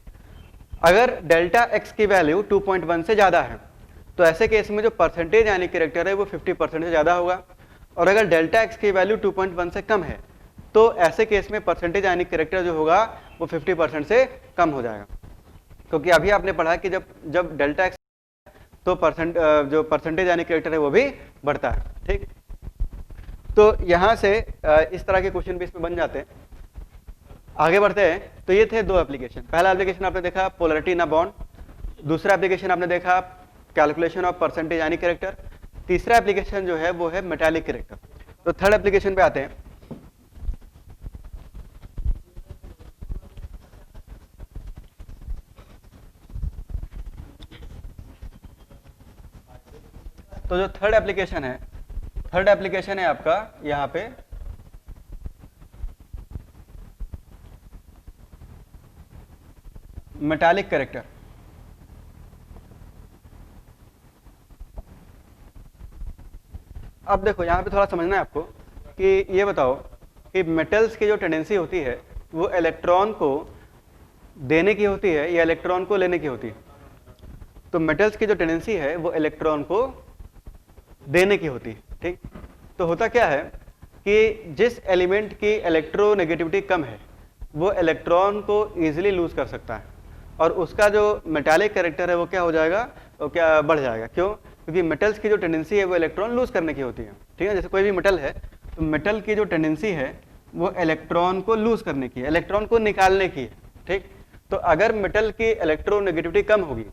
अगर डेल्टा एक्स की वैल्यू 2.1 से ज्यादा है तो ऐसे केस में जो परसेंटेज आयनिक कैरेक्टर है वो 50% से ज्यादा होगा। और अगर डेल्टा एक्स की वैल्यू 2.1 से कम है तो ऐसे केस में परसेंटेज आयनिक कैरेक्टर जो होगा वो 50% से कम हो जाएगा, क्योंकि अभी आपने पढ़ा कि जब डेल्टा एक्स तो जो परसेंटेज आयनिक कैरेक्टर है वो भी बढ़ता है, ठीक। तो यहाँ से इस तरह के क्वेश्चन भी इसमें बन जाते हैं। आगे बढ़ते हैं। तो ये थे दो एप्लीकेशन। पहला एप्लीकेशन आपने देखा पोलरिटी इन अ बॉन्ड, दूसरा एप्लीकेशन आपने देखा calculation of percentage ionic character, तीसरा एप्लीकेशन जो है वो है मेटालिक कैरेक्टर। तो थर्ड एप्लीकेशन पे आते हैं। तो जो थर्ड एप्लीकेशन है आपका यहाँ पे मेटालिक कैरेक्टर। अब देखो यहाँ पे थोड़ा समझना है आपको कि ये बताओ कि मेटल्स की जो टेंडेंसी होती है वो इलेक्ट्रॉन को देने की होती है या इलेक्ट्रॉन को लेने की होती है। तो मेटल्स की जो टेंडेंसी है वो इलेक्ट्रॉन को देने की होती है, ठीक। तो होता क्या है कि जिस एलिमेंट की इलेक्ट्रोनेगेटिविटी कम है वो इलेक्ट्रॉन को ईजिली लूज कर सकता है और उसका जो मेटालिक कैरेक्टर है वो क्या हो जाएगा, वो क्या बढ़ जाएगा। क्यों? क्योंकि मेटल्स की जो टेंडेंसी है वो इलेक्ट्रॉन लूज करने की होती है, ठीक है। जैसे कोई भी मेटल है तो मेटल की जो टेंडेंसी है वो इलेक्ट्रॉन को लूज करने की है, इलेक्ट्रॉन को निकालने की है, ठीक। तो अगर मेटल की इलेक्ट्रोनेगेटिविटी कम होगी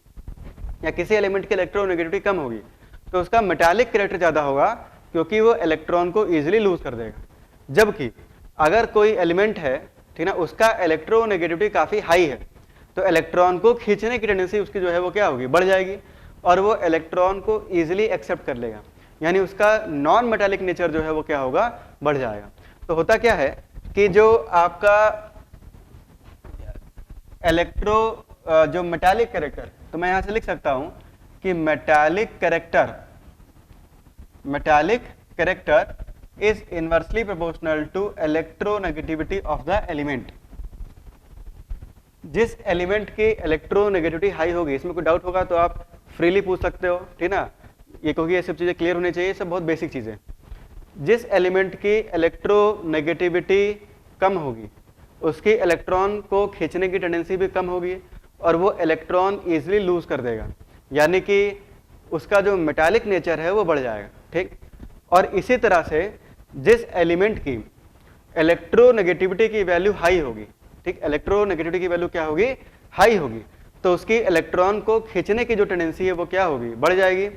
या किसी एलिमेंट की इलेक्ट्रोनेगेटिविटी कम होगी तो उसका मेटालिक कैरेक्टर ज्यादा होगा, क्योंकि वो इलेक्ट्रॉन को इजीली लूज कर देगा। जबकि अगर कोई एलिमेंट है, ठीक ना, उसका इलेक्ट्रोनेगेटिविटी काफी हाई है तो इलेक्ट्रॉन को खींचने की टेंडेंसी उसकी जो है वो क्या होगी, बढ़ जाएगी और वो इलेक्ट्रॉन को इजीली एक्सेप्ट कर लेगा, यानी उसका नॉन मेटालिक नेचर जो है वो क्या होगा, बढ़ जाएगा। तो होता क्या है कि जो आपका जो मेटालिक कैरेक्टर, तो मैं यहां से लिख सकता हूं कि metallic character is inversely proportional to electronegativity of the element. जिस एलिमेंट की इलेक्ट्रोनेगेटिविटी हाई होगी, इसमें कोई डाउट होगा तो आप फ्रीली पूछ सकते हो, ठीक ना, ये क्योंकि ये सब चीज़ें क्लियर होनी चाहिए, सब बहुत बेसिक चीज़ें। जिस एलिमेंट की इलेक्ट्रोनेगेटिविटी कम होगी उसकी इलेक्ट्रॉन को खींचने की टेंडेंसी भी कम होगी और वो इलेक्ट्रॉन ईजिली लूज कर देगा, यानी कि उसका जो मेटालिक नेचर है वो बढ़ जाएगा, ठीक। और इसी तरह से जिस एलिमेंट की इलेक्ट्रोनेगेटिविटी की वैल्यू हाई होगी, ठीक, इलेक्ट्रोनेगेटिविटी की वैल्यू क्या होगी, हाई होगी, तो उसकी इलेक्ट्रॉन को खींचने की जो टेंडेंसी है वो क्या होगी, बढ़ जाएगी।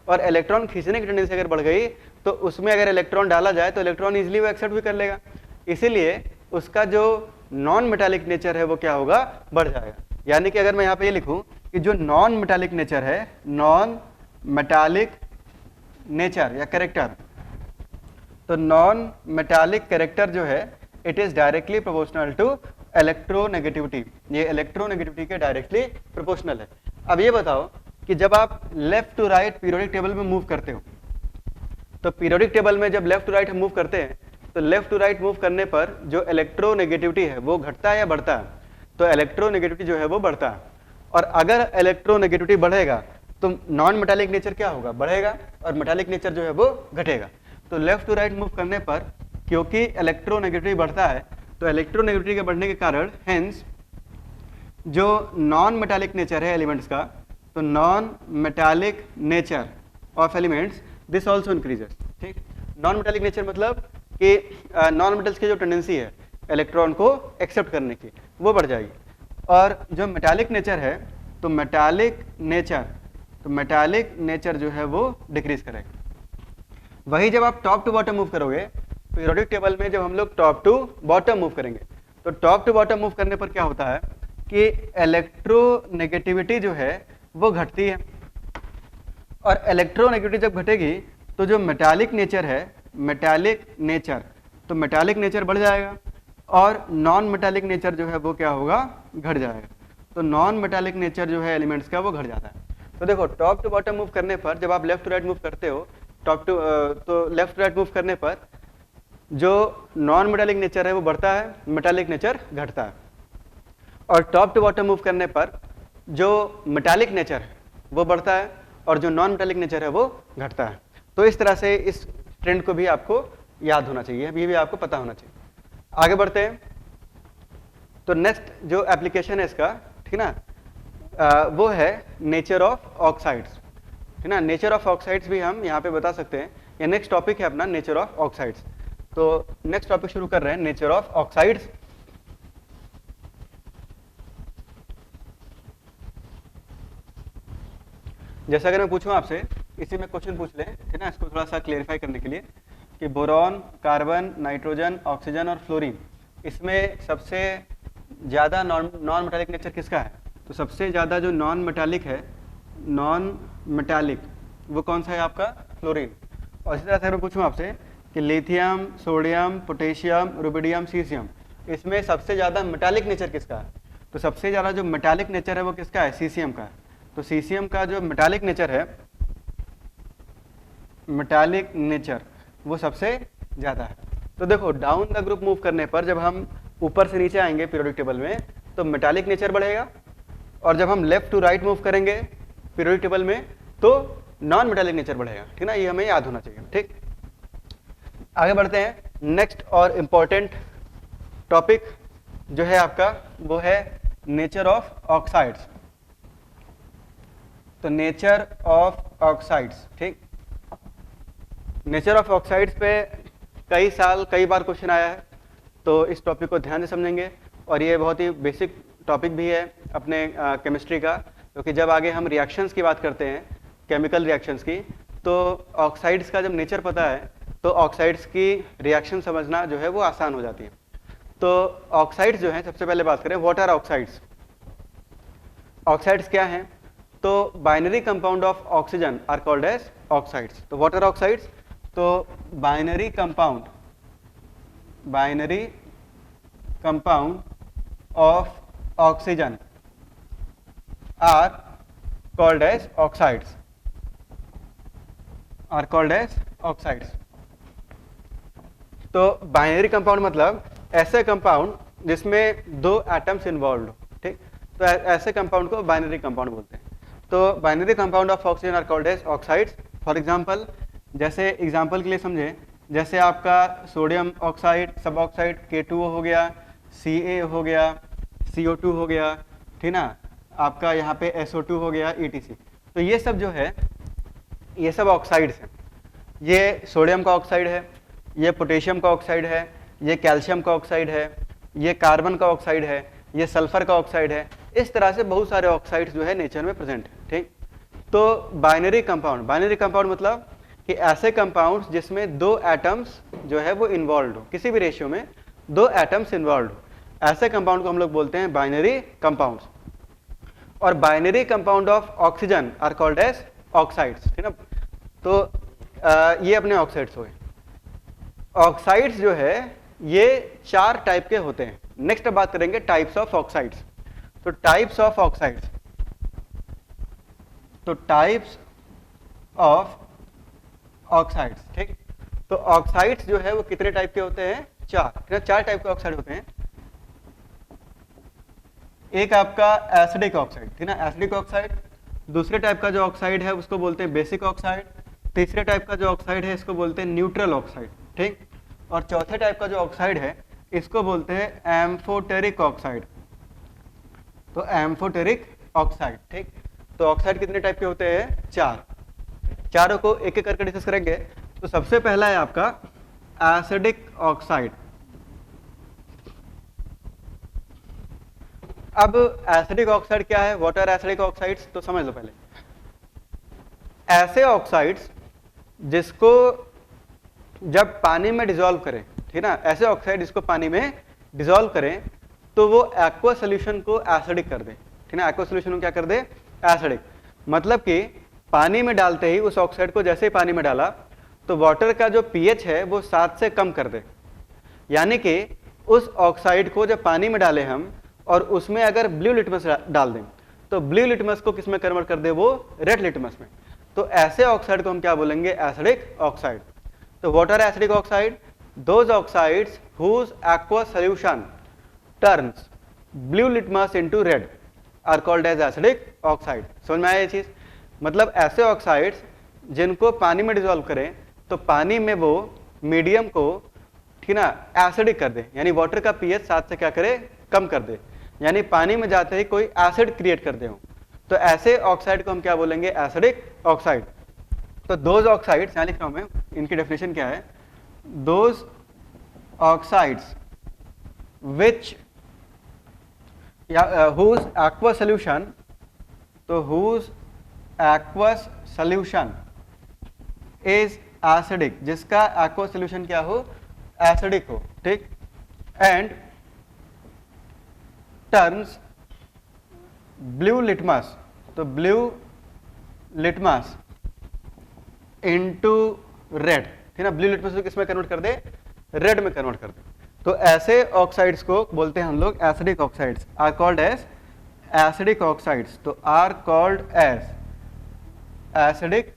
और इलेक्ट्रॉन खींचने की टेंडेंसी अगर बढ़ गई तो उसमें अगर इलेक्ट्रॉन डाला जाए तो इलेक्ट्रॉन इजीली वो एक्सेप्ट भी कर लेगा, इसीलिए उसका जो नॉन मेटालिक नेचर है वो क्या होगा, बढ़ जाएगा। यानी कि अगर मैं यहाँ पे ये लिखूं कि जो नॉन मेटालिक नेचर है, नॉन मेटालिक नेचर या कैरेक्टर, तो नॉन मेटालिक कैरेक्टर जो है it is directly proportional to electronegativity, ये इलेक्ट्रोनेगेटिविटी के डायरेक्टली प्रोपोर्शनल है। अब ये बताओ कि जब आप left to right periodic table में मूव करते हो, तो पीरियोडिक टेबल में जब लेफ्ट टू राइट हम मूव करते हैं तो लेफ्ट टू राइट मूव करने पर जो इलेक्ट्रोनेगेटिविटी है वो घटता है या बढ़ता है, तो इलेक्ट्रोनेगेटिविटी जो है वो बढ़ता है। और अगर इलेक्ट्रोनेगेटिविटी बढ़ेगा तो नॉन मेटालिक नेचर क्या होगा, बढ़ेगा, और मेटालिक नेचर जो है वो घटेगा। तो लेफ्ट टू राइट मूव करने पर क्योंकि इलेक्ट्रोनेगेटिविटी बढ़ता है तो इलेक्ट्रोनेगेटिविटी के बढ़ने के कारण हेंस जो नॉन मेटालिक नेचर है एलिमेंट्स का, तो non metallic nature of elements this also increases, ठीक। नॉन मेटालिक नेचर मतलब कि नॉन मेटल्स की जो टेंडेंसी है इलेक्ट्रॉन को एक्सेप्ट करने की वो बढ़ जाएगी। और जो मेटालिक नेचर है तो मेटालिक नेचर जो है वो डिक्रीज करेगा। वही जब आप टॉप टू बॉटम मूव करोगे, पीरियोडिक टेबल में जब हम लोग टॉप टू बॉटम मूव करेंगे तो टॉप टू बॉटम मूव करने पर क्या होता है कि इलेक्ट्रोनेगेटिविटी जो है वो घटती है, और इलेक्ट्रोनेगेटिविटी जब घटेगी तो जो मेटालिक नेचर है, तो मेटालिक नेचर बढ़ जाएगा और नॉन मेटालिक नेचर जो है वो क्या होगा, घट जाएगा। तो नॉन मेटालिक नेचर जो है एलिमेंट्स का वो घट जाता है। तो देखो टॉप टू बॉटम मूव करने पर जब आप लेफ्ट टू राइट मूव करते हो तो लेफ्ट टू राइट मूव करने पर जो नॉन मेटालिक नेचर है वो बढ़ता है, मेटालिक नेचर घटता है। और टॉप टू बॉटम मूव करने पर जो मेटालिक नेचर है वो बढ़ता है और जो नॉन मेटालिक नेचर है वो घटता है। तो इस तरह से इस ट्रेंड को भी आपको याद होना चाहिए, ये भी आपको पता होना चाहिए। आगे बढ़ते हैं। तो नेक्स्ट जो एप्लीकेशन है इसका, ठीक ना, वो है नेचर ऑफ ऑक्साइड्स, ठीक ना। नेचर ऑफ ऑक्साइड्स भी हम यहाँ पे बता सकते हैं। ये नेक्स्ट टॉपिक है अपना, नेचर ऑफ ऑक्साइड्स। तो नेक्स्ट टॉपिक शुरू कर रहे हैं, नेचर ऑफ ऑक्साइड्स। जैसा अगर मैं पूछूं आपसे, इसी में क्वेश्चन पूछ लें, ठीक ना, इसको थोड़ा सा क्लेरिफाई करने के लिए कि बोरॉन, कार्बन, नाइट्रोजन, ऑक्सीजन और फ्लोरीन, इसमें सबसे ज़्यादा नॉन मेटालिक नेचर किसका है? तो सबसे ज़्यादा जो नॉन मेटालिक है, नॉन मेटालिक, वो कौन सा है आपका? फ्लोरीन। और इसी तरह से मैं पूछूं आपसे कि lithium, sodium, potassium, rubidium, caesium, इसमें सबसे ज़्यादा मेटालिक नेचर किसका है? तो सबसे ज़्यादा जो मेटालिक नेचर है वो किसका है? सीसियम का है। तो सीसियम का जो मेटालिक नेचर है, मेटालिक नेचर वो सबसे ज़्यादा है। तो देखो डाउन द ग्रुप मूव करने पर जब हम ऊपर से नीचे आएंगे पीरियोडिक टेबल में तो मेटालिक नेचर बढ़ेगा, और जब हम लेफ्ट टू राइट मूव करेंगे पीरियोडिक टेबल में तो नॉन मेटालिक नेचर बढ़ेगा, ठीक ना, ये हमें याद होना चाहिए। ठीक, आगे बढ़ते हैं। नेक्स्ट और इम्पॉर्टेंट टॉपिक जो है आपका वो है नेचर ऑफ ऑक्साइड्स। तो नेचर ऑफ ऑक्साइड्स, ठीक, नेचर ऑफ ऑक्साइड्स पे कई बार क्वेश्चन आया है, तो इस टॉपिक को ध्यान से समझेंगे। और ये बहुत ही बेसिक टॉपिक भी है अपने केमिस्ट्री का, क्योंकि जब आगे हम रिएक्शंस की बात करते हैं, केमिकल रिएक्शंस की, तो ऑक्साइड्स का जब नेचर पता है तो ऑक्साइड्स की रिएक्शन समझना जो है वो आसान हो जाती है। तो ऑक्साइड्स जो हैं, सबसे पहले बात करें व्हाट आर ऑक्साइड्स। ऑक्साइड्स क्या हैं? तो binary compound of oxygen are called as oxides. तो व्हाट आर ऑक्साइड्स? तो binary compound of oxygen are called as oxides, तो बाइनरी कंपाउंड मतलब ऐसे कंपाउंड जिसमें 2 एटम्स इन्वॉल्व हो, ठीक। तो ऐसे कंपाउंड को बाइनरी कंपाउंड बोलते हैं। तो binary compound of oxygen are called as oxides. For example, जैसे एग्जांपल के लिए समझे, जैसे आपका सोडियम ऑक्साइड सब ऑक्साइड K2O हो गया, Ca हो गया, CO2 हो गया, ठीक ना, आपका यहाँ पे SO2 हो गया, ETC। तो ये सब जो है ये सब ऑक्साइड्स हैं। ये सोडियम का ऑक्साइड है, ये पोटेशियम का ऑक्साइड है, ये कैल्शियम का ऑक्साइड है, ये कार्बन का ऑक्साइड है, ये सल्फर का ऑक्साइड है। इस तरह से बहुत सारे ऑक्साइड्स जो है नेचर में प्रेजेंट है, ठीक। तो बाइनरी कंपाउंड मतलब कि ऐसे कंपाउंड्स जिसमें दो एटम्स जो है वो इन्वॉल्व हो, किसी भी रेशियो में दो एटम्स इन्वॉल्व हो, ऐसे कंपाउंड को हम लोग बोलते हैं बाइनरी कंपाउंड्स। और binary compound of oxygen are called as oxides, ठीक ना। तो ये अपने ऑक्साइड्स हुए। ऑक्साइड्स जो है ये 4 टाइप के होते हैं। नेक्स्ट बात करेंगे टाइप्स ऑफ ऑक्साइड्स। तो टाइप्स ऑफ ऑक्साइड्स, तो टाइप्स ऑफ ऑक्साइड्स, ठीक। तो ऑक्साइड्स जो है वो कितने टाइप के होते हैं? 4 टाइप के ऑक्साइड होते हैं। एक आपका एसिडिक ऑक्साइड, ठीक ना, एसिडिक ऑक्साइड। दूसरे टाइप का जो ऑक्साइड है उसको बोलते हैं बेसिक ऑक्साइड। तीसरे टाइप का जो ऑक्साइड है इसको बोलते हैं न्यूट्रल ऑक्साइड, ठीक। और चौथे टाइप का जो ऑक्साइड है इसको बोलते हैं एम्फोटेरिक ऑक्साइड। तो एम्फोटेरिक ऑक्साइड, ठीक। तो ऑक्साइड कितने टाइप के होते हैं? 4। चारों को एक एक करके डिस्कस करेंगे। तो सबसे पहला है आपका एसिडिक ऑक्साइड। अब एसिडिक ऑक्साइड क्या है? What are acidic oxides? तो समझ लो पहले। ऐसे ऑक्साइड्स जिसको जब पानी में डिसॉल्व करें, ठीक ना, ऐसे ऑक्साइड जिसको पानी में डिसॉल्व करें तो वो एक्वा सॉल्यूशन को एसिडिक कर दे, ठीक ना। एक्वा सॉल्यूशन को क्या कर दे? एसिडिक। मतलब कि पानी में डालते ही उस ऑक्साइड को जैसे ही पानी में डाला तो वाटर का जो पीएच है वो 7 से कम कर दे। यानी कि उस ऑक्साइड को जब पानी में डालें हम और उसमें अगर ब्लू लिटमस डाल दें तो ब्लू लिटमस को किस में कन्वर्ट कर दे? वो रेड लिटमस में। तो ऐसे ऑक्साइड को हम क्या बोलेंगे? Acidic oxide. तो what are acidic oxide? Those oxides whose aqua solution turns blue litmus into red are called as acidic oxide. समझ में आया ये चीज? मतलब ऐसे ऑक्साइड्स जिनको पानी में डिसॉल्व करें तो पानी में वो मीडियम को, ठीक ना, एसिडिक कर दे, यानी वाटर का पीएच 7 से क्या करे? कम कर दे, यानी पानी में जाते ही कोई एसिड क्रिएट कर दे। तो ऐसे ऑक्साइड को हम क्या बोलेंगे? Acidic oxide. तो दोज ऑक्साइड्स, यहाँ लिख रहा हूं मैं, इनकी डेफिनेशन क्या है? Those oxides which whose aqueous solution, तो whose aqueous solution is acidic, जिसका aqueous solution क्या हो? एसिडिक हो, ठीक। एंड टर्न्स ब्लू लिटमस, तो ब्लू लिटमस इनटू रेड, ठीक ना। ब्लू लिटमस को किसमें कन्वर्ट कर दे? रेड में कन्वर्ट कर दे। तो ऐसे ऑक्साइड्स को बोलते हैं हम लोग acidic oxides, are called as acidic oxides. तो are called as acidic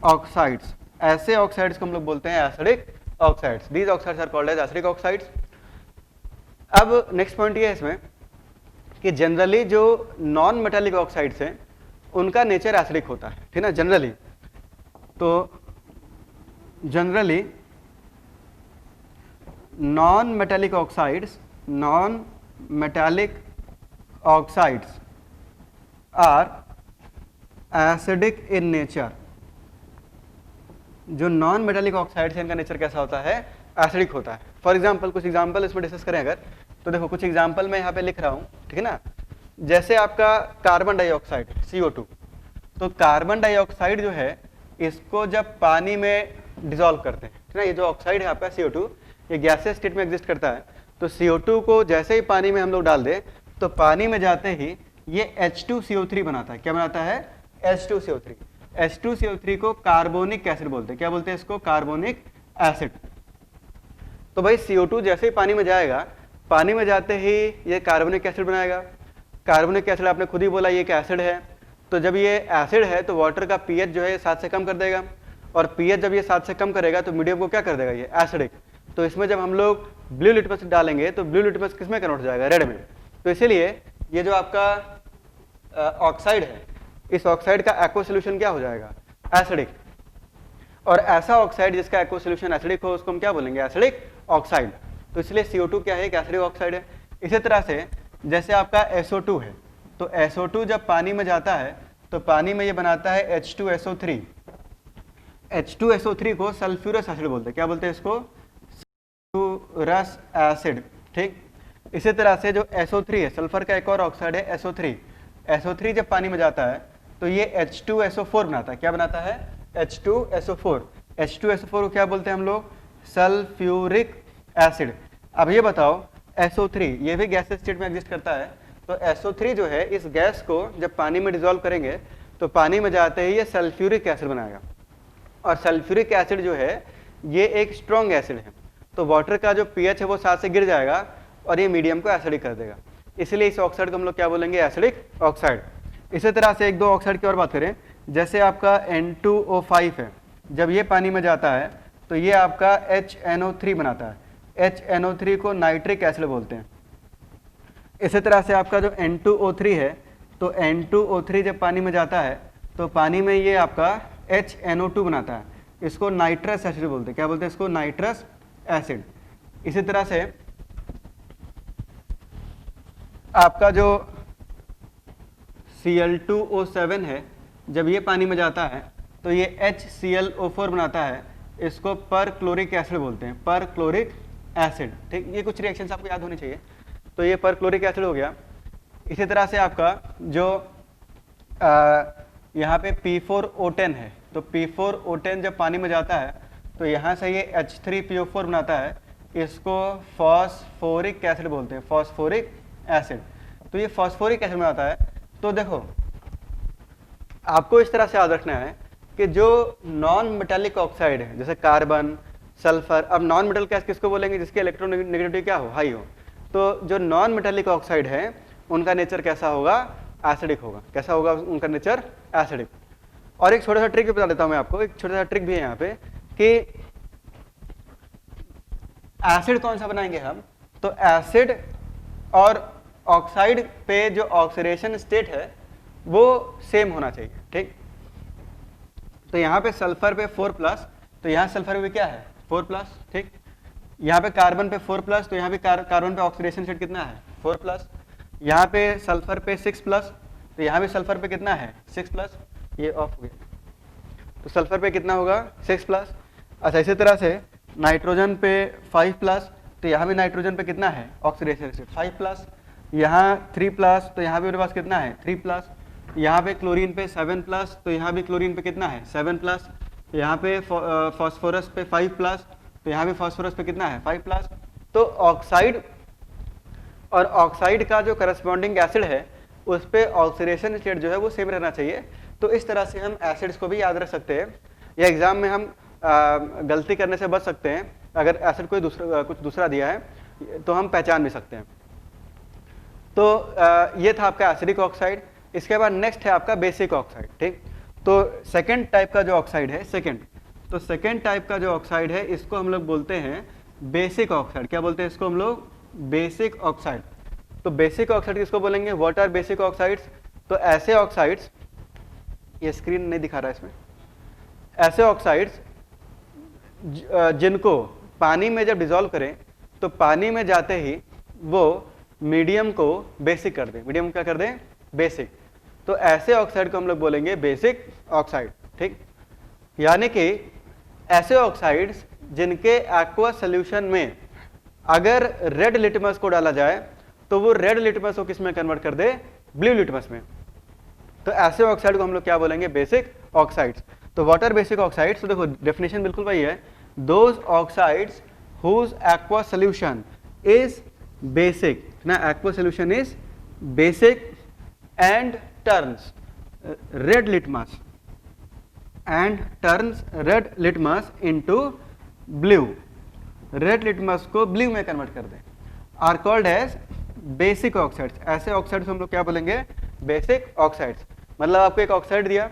oxides. ऐसे ऑक्साइड्स को हम लोग बोलते हैं acidic oxides. These oxides are called as acidic oxides. अब नेक्स्ट पॉइंट ये है इसमें कि जनरली जो नॉन मेटालिक ऑक्साइड्स हैं उनका नेचर एसिडिक होता है, ठीक ना, जनरली। तो generally non metallic oxides are acidic in nature. जो नॉन मेटालिक ऑक्साइड्स हैं इनका नेचर कैसा होता है? एसिडिक होता है। फॉर एग्जांपल, कुछ एग्जांपल इसमें डिस्कस करें अगर, तो देखो कुछ एग्जांपल मैं यहाँ पे लिख रहा हूँ, ठीक है ना। जैसे आपका कार्बन डाइऑक्साइड CO2, तो कार्बन डाइऑक्साइड जो है इसको जब पानी में डिसॉल्व करते हैं, ठीक ना, ये जो ऑक्साइड है आपका CO2 ये गैसियस स्टेट में एग्जिस्ट करता है। तो CO2 को जैसे ही पानी में हम लोग डाल दें तो पानी में जाते ही ये H2CO3 बनाता है। क्या बनाता है? H2CO3। H2CO3 को कार्बोनिक एसिड बोलते हैं। क्या बोलते हैं इसको? Carbonic acid. तो भाई CO2 जैसे ही पानी में जाएगा, पानी में जाते ही ये कार्बोनिक एसिड बनाएगा। कार्बोनिक एसिड आपने खुद ही बोला ये एक एसिड है। तो जब ये एसिड है तो वाटर का पीएच जो है 7 से कम कर देगा, और पीएच जब ये 7 से कम करेगा तो मीडियम को क्या कर देगा? ये एसिडिक। तो इसमें जब हम लोग ब्लू लिटमस डालेंगे तो ब्लू लिटमस किस में कन्वर्ट हो जाएगा? रेड में। तो इसीलिए ये जो आपका ऑक्साइड है, इस ऑक्साइड का एक्वा सोल्यूशन क्या हो जाएगा? एसिडिक। और ऐसा ऑक्साइड जिसका एक्वा सोल्यूशन एसिडिक हो उसको हम क्या बोलेंगे? Acidic oxide. तो इसलिए CO2 क्या है? एक एसिडिक ऑक्साइड है। इसी तरह से जैसे आपका SO2 है, तो SO2 जब पानी में जाता है तो पानी में ये बनाता है H2SO3। H2SO3 को सल्फ्यूरस एसिड बोलते हैं। क्या बोलते हैं इसको? Sulphurous acid. ठीक। इसी तरह से जो SO3 है, सल्फर का एक और ऑक्साइड है SO3। SO3 जब पानी में जाता है तो ये H2SO4 बनाता है। क्या बनाता है? H2SO4। H2SO4 को क्या बोलते हैं हम लोग? Sulphuric acid. अब ये बताओ, SO3 ये भी गैस स्टेट में एग्जिस्ट करता है, तो SO3 जो है इस गैस को जब पानी में डिसॉल्व करेंगे तो पानी में जाते ही ये सल्फ्यूरिक एसिड बनाएगा। और सल्फ्यूरिक एसिड जो है ये एक स्ट्रॉन्ग एसिड है, तो वाटर का जो pH है वो 7 से गिर जाएगा और ये मीडियम को एसिडिक कर देगा। इसलिए इस ऑक्साइड को हम लोग क्या बोलेंगे? Acidic oxide. इसी तरह से एक दो ऑक्साइड की और बात करें, जैसे आपका N2O5 है, जब ये पानी में जाता है तो ये आपका HNO3 बनाता है। HNO3 को नाइट्रिक एसिड बोलते हैं। इसी तरह से आपका जो N2O3 है, तो N2O3 जब पानी में जाता है तो पानी में ये आपका HNO2 बनाता है। इसको नाइट्रस एसिड बोलते हैं। क्या बोलते हैं इसको? Nitrous acid. इसी तरह से आपका जो Cl2O7 है, जब ये पानी में जाता है तो ये HClO4 बनाता है। इसको पर क्लोरिक एसिड बोलते हैं, पर क्लोरिक एसिड। ठीक, ये कुछ रिएक्शंस आपको याद होनी चाहिए। तो ये पर क्लोरिक एसिड हो गया। इसी तरह से आपका जो यहाँ पे P4O10 है, तो P4O10 जब पानी में जाता है तो यहाँ से ये H3PO4 बनाता है। इसको फॉस्फोरिक एसिड बोलते हैं, फॉस्फोरिक एसिड। तो ये फॉस्फोरिक एसिड बनाता है। तो देखो, आपको इस तरह से याद रखना है कि जो नॉन मेटालिक ऑक्साइड है, जैसे कार्बन, सल्फर, अब नॉन मेटल गैस किसको बोलेंगे? जिसकी इलेक्ट्रोनेगेटिविटी क्या हो? हाई हो। तो जो नॉन मेटालिक ऑक्साइड है उनका नेचर कैसा होगा? एसिडिक होगा। कैसा होगा उनका नेचर? एसिडिक। और एक छोटा सा ट्रिक भी बता देता हूं मैं आपको, एक छोटा सा ट्रिक भी है यहाँ पे कि एसिड कौन सा बनाएंगे हम? तो एसिड और ऑक्साइड पे जो ऑक्सीडेशन स्टेट है वो सेम होना चाहिए। ठीक, तो यहाँ पे सल्फर पे 4+, तो यहाँ सल्फर पे क्या है? 4+। ठीक, यहाँ पे कार्बन पे 4+, तो यहाँ भी कार्बन पे ऑक्सीडेशन स्टेट कितना है? 4+। यहाँ पे सल्फर पे 6+, तो यहाँ भी सल्फर पे कितना है? 6+। ये ऑफ हो गया, तो सल्फर पे कितना होगा? 6+। अच्छा, इसी तरह से नाइट्रोजन पे 5+, तो यहाँ भी नाइट्रोजन पे कितना है? Oxidation state 5+। यहाँ 3+, तो यहाँ भी मेरे पास कितना है? 3+। यहाँ पे क्लोरीन पे 7+, तो यहाँ भी क्लोरीन पे कितना है? 7+। यहाँ पे फॉस्फोरस पे 5+, तो यहाँ भी फॉस्फोरस पे कितना है? 5+। तो ऑक्साइड और ऑक्साइड का जो करस्पॉन्डिंग एसिड है उस पे ऑक्सीडेशन स्टेट जो है वो सेम रहना चाहिए। तो इस तरह से हम एसिड्स को भी याद रख सकते हैं, या एग्जाम में हम गलती करने से बच सकते हैं। अगर एसिड कोई कुछ दूसरा दिया है तो हम पहचान भी सकते हैं। तो ये था आपका एसिडिक ऑक्साइड। इसके बाद नेक्स्ट है आपका बेसिक ऑक्साइड। ठीक, तो सेकेंड टाइप का जो ऑक्साइड है, सेकेंड टाइप का जो ऑक्साइड है इसको हम लोग बोलते हैं बेसिक ऑक्साइड। क्या बोलते हैं इसको हम लोग? Basic oxide. तो बेसिक ऑक्साइड किसको बोलेंगे? What are basic oxides? तो ऐसे ऑक्साइड्स, ये स्क्रीन नहीं दिखा रहा है इसमें, ऐसे ऑक्साइड्स जिनको पानी में जब डिसॉल्व करें तो पानी में जाते ही वो मीडियम को बेसिक कर दें। मीडियम क्या कर दें? बेसिक। तो ऐसे ऑक्साइड को हम लोग बोलेंगे बेसिक ऑक्साइड। ठीक, यानी कि ऐसे ऑक्साइड्स जिनके एक्वा सॉल्यूशन में अगर रेड लिटमस को डाला जाए तो वो रेड लिटमस को किस में कन्वर्ट कर दे? ब्लू लिटमस में। तो ऐसे ऑक्साइड को हम लोग क्या बोलेंगे? Basic oxides. तो व्हाट आर बेसिक ऑक्साइड्स? तो देखो डेफिनेशन बिल्कुल वही है, those oxides whose aqua solution is basic ना, aqua solution is basic and turns red litmus into blue, red litmus को ब्लू में कन्वर्ट कर दें, are called as basic oxides. ऐसे ऑक्साइड्स हम लोग क्या बोलेंगे? Basic oxides. मतलब आपको एक ऑक्साइड दिया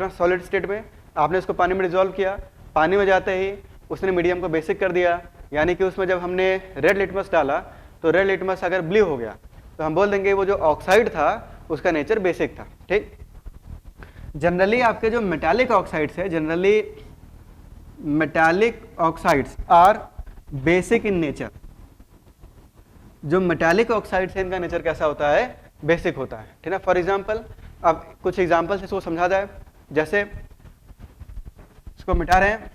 सॉलिड स्टेट में, आपने इसको पानी में डिसॉल्व किया, पानी में जाते ही उसने मीडियम को बेसिक कर दिया, यानी कि उसमें जब हमने रेड लिटमस डाला तो रेड लिटमस अगर ब्लू हो गया तो हम बोल देंगे वो जो ऑक्साइड था उसका नेचर बेसिक था। ठीक, जनरली आपके जो मेटालिक ऑक्साइड्स है, generally metallic oxides are basic in nature. जो मेटालिक ऑक्साइड्स है इनका नेचर कैसा होता है, बेसिक होता है। ठीक है, फॉर एग्जांपल अब कुछ एग्जांपल से इसको समझा जाए, जैसे इसको मिटा रहे हैं,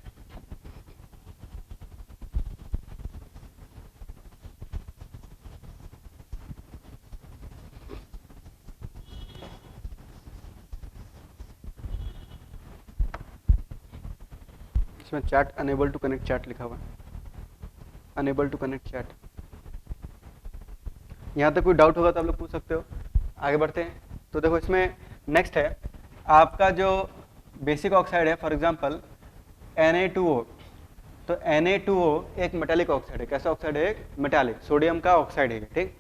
इसमें chat unable to connect chat लिखा हुआ है, अनेबल टू कनेक्ट चैट। यहाँ तक कोई डाउट होगा तो आप लोग पूछ सकते हो। आगे बढ़ते हैं। तो देखो इसमें नेक्स्ट है आपका जो बेसिक ऑक्साइड है, फॉर एग्जांपल Na2O। तो Na2O एक मेटालिक ऑक्साइड है। कैसा ऑक्साइड है, एक मेटालिक, सोडियम का ऑक्साइड है। ठीक,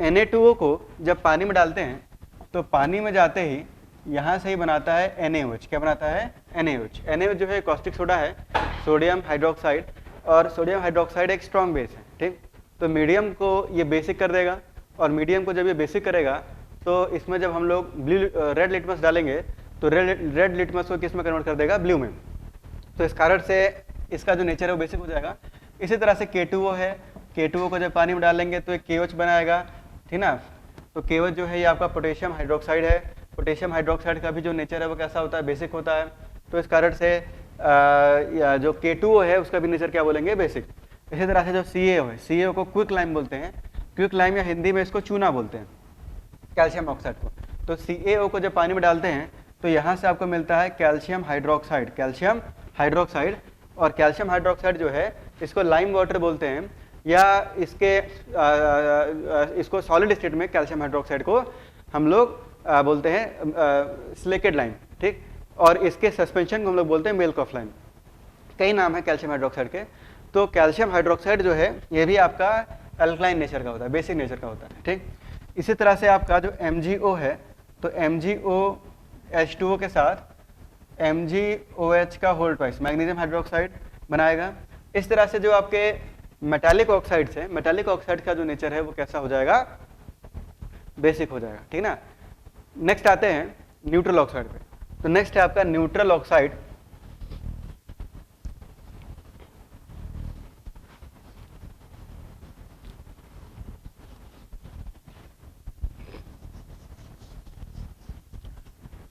Na2O को जब पानी में डालते हैं तो पानी में जाते ही यहाँ से ही बनाता है NaOH। क्या बनाता है, NaOH। NaOH जो है कॉस्टिक सोडा है, सोडियम हाइड्रोक्साइड, और सोडियम हाइड्रोक्साइड एक स्ट्रॉन्ग बेस है। ठीक, तो मीडियम को ये बेसिक कर देगा, और मीडियम को जब ये बेसिक करेगा तो इसमें जब हम लोग रेड लिटमस डालेंगे तो रेड लिटमस को किस में कन्वर्ट कर देगा, ब्लू में। तो इस कारण से इसका जो नेचर है वो बेसिक हो जाएगा। इसी तरह से K2O है, K2O को जब पानी में डालेंगे तो एक KOH बनाएगा। ठीक ना, तो KOH जो है ये आपका पोटेशियम हाइड्रोक्साइड है। पोटेशियम हाइड्रोक्साइड का भी जो नेचर है वो कैसा होता है, बेसिक होता है। तो इस कारण से जो K2O है उसका भी नेचर क्या बोलेंगे, बेसिक। इसी तरह से जो CaO है, CaO को क्विक लाइम बोलते हैं, क्विक लाइम या हिंदी में इसको चूना बोलते हैं, कैल्शियम ऑक्साइड को। तो CaO को जब पानी में डालते हैं तो यहाँ से आपको मिलता है कैल्शियम हाइड्रोक्साइड, कैल्शियम हाइड्रोक्साइड। और कैल्शियम हाइड्रोक्साइड जो है इसको लाइम वाटर बोलते हैं, या इसको सॉलिड स्टेट में कैल्शियम हाइड्रोक्साइड को हम लोग बोलते हैं सिलिकेट लाइम। ठीक, और इसके सस्पेंशन को हम लोग बोलते हैं मिल्क ऑफ लाइम। कई नाम है कैल्शियम हाइड्रोक्साइड के। तो कैल्शियम हाइड्रोक्साइड जो है ये भी आपका अल्कलाइन नेचर का होता है, बेसिक नेचर का होता है। ठीक, इसी तरह से आपका जो MgO है, तो MgOH2O के साथ MgOH का होल ट्वाइस मैग्नीशियम हाइड्रोक्साइड बनाएगा। इस तरह से जो आपके मेटालिक ऑक्साइड्स है, मेटालिक ऑक्साइड का जो नेचर है वो कैसा हो जाएगा, बेसिक हो जाएगा। ठीक ना, नेक्स्ट आते हैं न्यूट्रल ऑक्साइड पे। तो नेक्स्ट है आपका न्यूट्रल ऑक्साइड।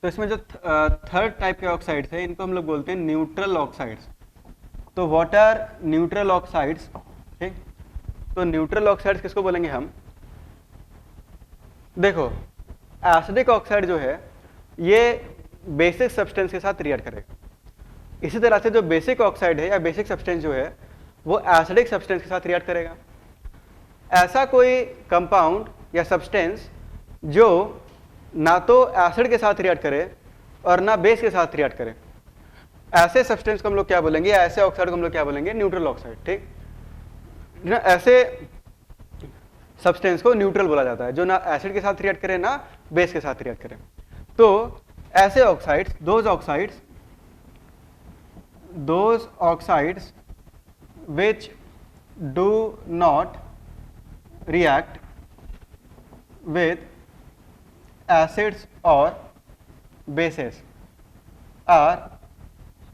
तो इसमें जो थर्ड टाइप के ऑक्साइड्स है इनको हम लोग बोलते हैं न्यूट्रल ऑक्साइड्स। तो व्हाट आर न्यूट्रल ऑक्साइड्स। ठीक, तो न्यूट्रल ऑक्साइड्स किसको बोलेंगे हम, देखो एसिडिक ऑक्साइड जो है ये बेसिक सब्सटेंस के साथ रिएक्ट करेगा। इसी तरह से जो बेसिक ऑक्साइड है या बेसिक सब्सटेंस जो है वो एसिडिक सब्सटेंस के साथ रिएक्ट करेगा। ऐसा कोई कंपाउंड या सब्सटेंस जो ना तो एसिड के साथ रिएक्ट करे और ना बेस के साथ रिएक्ट करे, ऐसे सब्सटेंस को हम लोग क्या बोलेंगे, या ऐसे ऑक्साइड को हम लोग क्या बोलेंगे, न्यूट्रल ऑक्साइड। ठीक, ऐसे सब्सटेंस को न्यूट्रल बोला जाता है, जो ना एसिड के साथ रिएक्ट करे ना बेस के साथ रिएक्ट करे। तो ऐसे oxides, those oxides which do not react with acids or bases are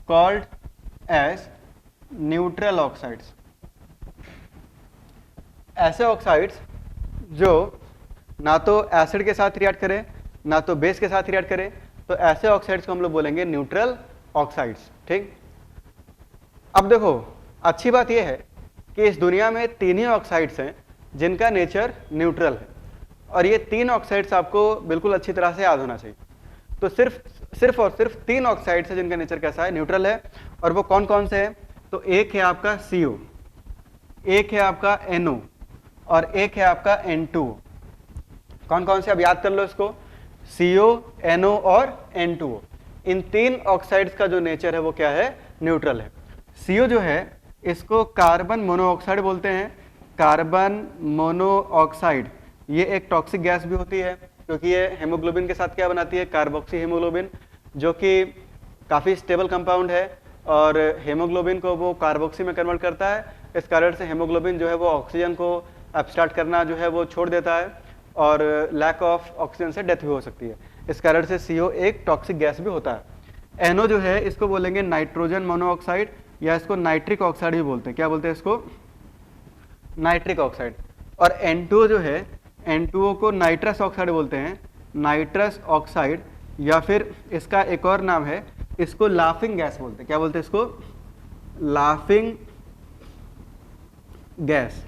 called as neutral oxides। ऐसे ऑक्साइड्स जो ना तो एसिड के साथ रिएक्ट करें ना तो बेस के साथ रिएक्ट करें, तो ऐसे ऑक्साइड्स को हम लोग बोलेंगे न्यूट्रल ऑक्साइड्स। ठीक, अब देखो अच्छी बात यह है कि इस दुनिया में तीन ही ऑक्साइड्स हैं जिनका नेचर न्यूट्रल है, और ये तीन ऑक्साइड्स आपको बिल्कुल अच्छी तरह से याद होना चाहिए। तो सिर्फ और सिर्फ तीन ऑक्साइड्स हैं जिनका नेचर कैसा है, न्यूट्रल है। और वो कौन कौन से हैं, तो एक है आपका CO, एक है आपका NO और एक है आपका N2O। कौन कौन से, अब याद कर लो इसको, CO, NO और N2O। इन तीन ऑक्साइड्स का जो नेचर है वो क्या है, न्यूट्रल है। CO जो है इसको कार्बन मोनोऑक्साइड बोलते हैं, कार्बन मोनोऑक्साइड। ये एक टॉक्सिक गैस भी होती है क्योंकि ये हेमोग्लोबिन के साथ क्या बनाती है, कार्बोक्सी हेमोग्लोबिन, जो कि काफ़ी स्टेबल कंपाउंड है और हेमोग्लोबिन को वो कार्बोक्सी में कन्वर्ट करता है। इस कारण से हेमोग्लोबिन जो है वो ऑक्सीजन को एब्स्ट्रैक्ट करना जो है वो छोड़ देता है, और लैक ऑफ ऑक्सीजन से डेथ भी हो सकती है। इस कारण से CO एक टॉक्सिक गैस भी होता है। NO जो है इसको बोलेंगे नाइट्रोजन मोनोऑक्साइड या इसको नाइट्रिक ऑक्साइड भी बोलते हैं। क्या बोलते हैं इसको? Nitric oxide. और N2 जो है, N2O को नाइट्रस ऑक्साइड बोलते हैं, नाइट्रस ऑक्साइड, या फिर इसका एक और नाम है, इसको लाफिंग गैस बोलते हैं। क्या बोलते हैं इसको? Laughing gas.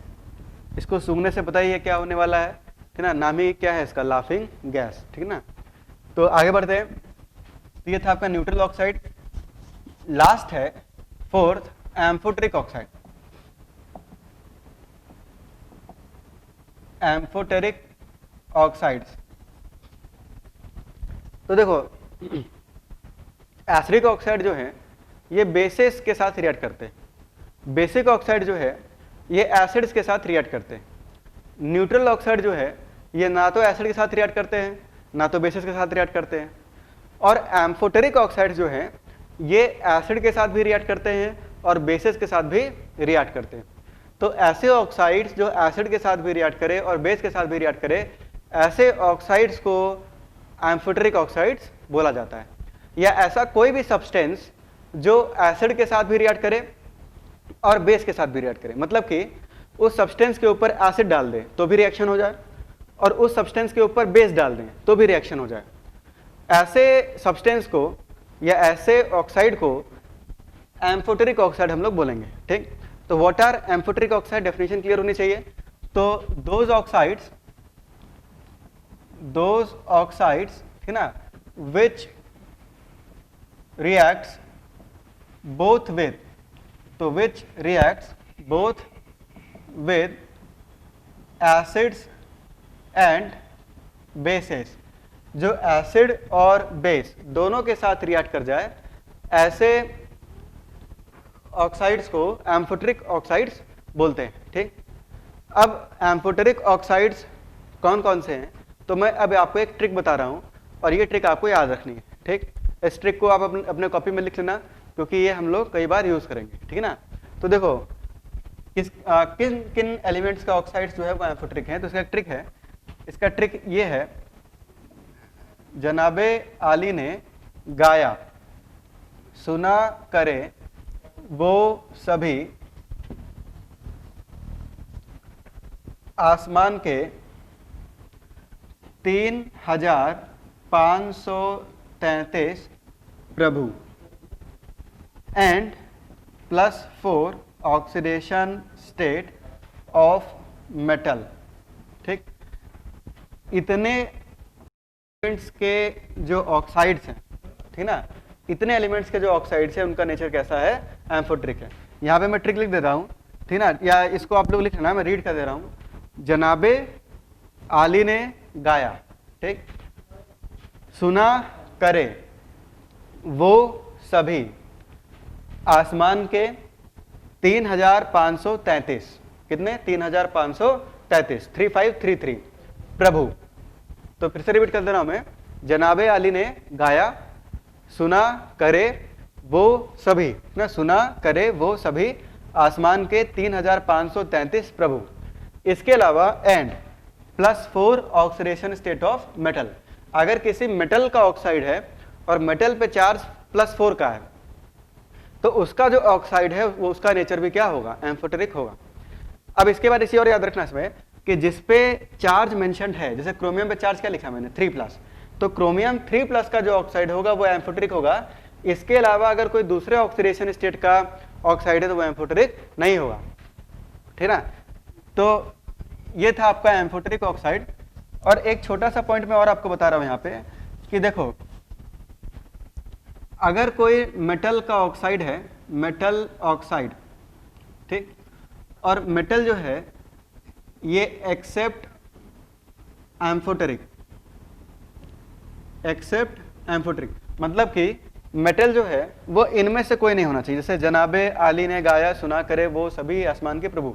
इसको सूंघने से पता ही है क्या होने वाला है, ठीक ना, नाम ही क्या है इसका, लाफिंग गैस, ठीक ना। तो आगे बढ़ते हैं। ये था आपका न्यूट्रल ऑक्साइड। लास्ट है fourth amphoteric oxide. Amphoteric oxides. तो देखो एसिडिक ऑक्साइड जो है ये बेसिस के साथ रिएक्ट करते हैं। बेसिक ऑक्साइड जो है ये एसिड्स के साथ रिएक्ट करते हैं। न्यूट्रल ऑक्साइड जो है ये ना तो एसिड के साथ रिएक्ट करते हैं ना तो बेसिस के साथ रिएक्ट करते हैं। और एम्फोटेरिक ऑक्साइड जो है ये एसिड के साथ भी रिएक्ट करते हैं और बेसिस के साथ भी रिएक्ट करते हैं। तो ऐसे ऑक्साइड्स जो एसिड के साथ भी रिएक्ट करे और बेस के साथ भी रिएक्ट करे, ऐसे ऑक्साइड्स को एम्फोटेरिक ऑक्साइड्स बोला जाता है। या ऐसा कोई भी सब्सटेंस जो एसिड के साथ भी रिएक्ट करे और बेस के साथ भी रिएक्ट करे, मतलब कि उस सब्सटेंस के ऊपर एसिड डाल दें तो भी रिएक्शन हो जाए और उस सब्सटेंस के ऊपर बेस डाल दें तो भी रिएक्शन हो जाए, ऐसे सब्सटेंस को या ऐसे ऑक्साइड को एम्फोटेरिक ऑक्साइड हम लोग बोलेंगे। ठीक, तो what are amphoteric oxide, definition clear होनी चाहिए। तो दोज ऑक्साइड्स, ठीक ना, विच reacts both with, तो which reacts both with acids and bases, जो एसिड और बेस दोनों के साथ रिएक्ट कर जाए, ऐसे ऑक्साइड्स को एम्फोटेरिक ऑक्साइड्स बोलते हैं। ठीक, अब एम्फोटेरिक ऑक्साइड्स कौन कौन से हैं, तो मैं अब आपको एक ट्रिक बता रहा हूं और ये ट्रिक आपको याद रखनी है। ठीक, इस ट्रिक को आप अपने कॉपी में लिख लेना क्योंकि ये हम लोग कई बार यूज करेंगे। ठीक है ना। तो देखो किन किन एलिमेंट्स का ऑक्साइड्स जो है वो एम्फोटेरिक हैं, तो इसका ट्रिक है। इसका ट्रिक ये है, जनाबे आली ने गाया सुना करे वो सभी आसमान के 3533 प्रभु and +4 oxidation state of metal. ठीक, इतने एलिमेंट्स के जो ऑक्साइड्स हैं, ठीक ना, इतने एलिमेंट्स के जो ऑक्साइड्स हैं उनका नेचर कैसा है, एम्फोटेरिक है। यहाँ पे मैं ट्रिक लिख देता हूँ, ठीक ना, या इसको आप लोग लिख लेना, मैं रीड कर दे रहा हूँ। जनाबे आली ने गाया, ठीक, सुना करे वो सभी आसमान के 3533, कितने, 3533, 3533 प्रभु। तो फिर से रिपीट कर दे रहा हूं मैं, जनाबे आली ने गाया सुना करे वो सभी, ना, सुना करे वो सभी आसमान के 3533 प्रभु। इसके अलावा and +4 oxidation state of metal. अगर किसी मेटल का ऑक्साइड है और मेटल पे चार्ज +4 का है तो उसका जो ऑक्साइड है वो उसका नेचर भी क्या होगा, एम्फोटेरिक होगा। अब इसके बाद इसी और याद रखना इसमें कि जिस पे चार्ज मेंशन्ड है, जैसे क्रोमियम पे चार्ज क्या लिखा मैंने, 3+, तो क्रोमियम 3+ का जो ऑक्साइड होगा वो एम्फोटेरिक होगा। इसके अलावा अगर कोई दूसरे ऑक्सीडेशन स्टेट का ऑक्साइड है तो वो एम्फोटेरिक नहीं होगा। ठीक है, तो ये था आपका एम्फोटेरिक ऑक्साइड। और एक छोटा सा पॉइंट मैं और आपको बता रहा हूं यहाँ पे कि देखो, अगर कोई मेटल का ऑक्साइड है, मेटल ऑक्साइड, ठीक, और मेटल जो है ये एक्सेप्ट एम्फोटेरिक, मतलब कि मेटल जो है वो इनमें से कोई नहीं होना चाहिए। जैसे जनाबे आली ने गाया सुना करे वो सभी आसमान के प्रभु,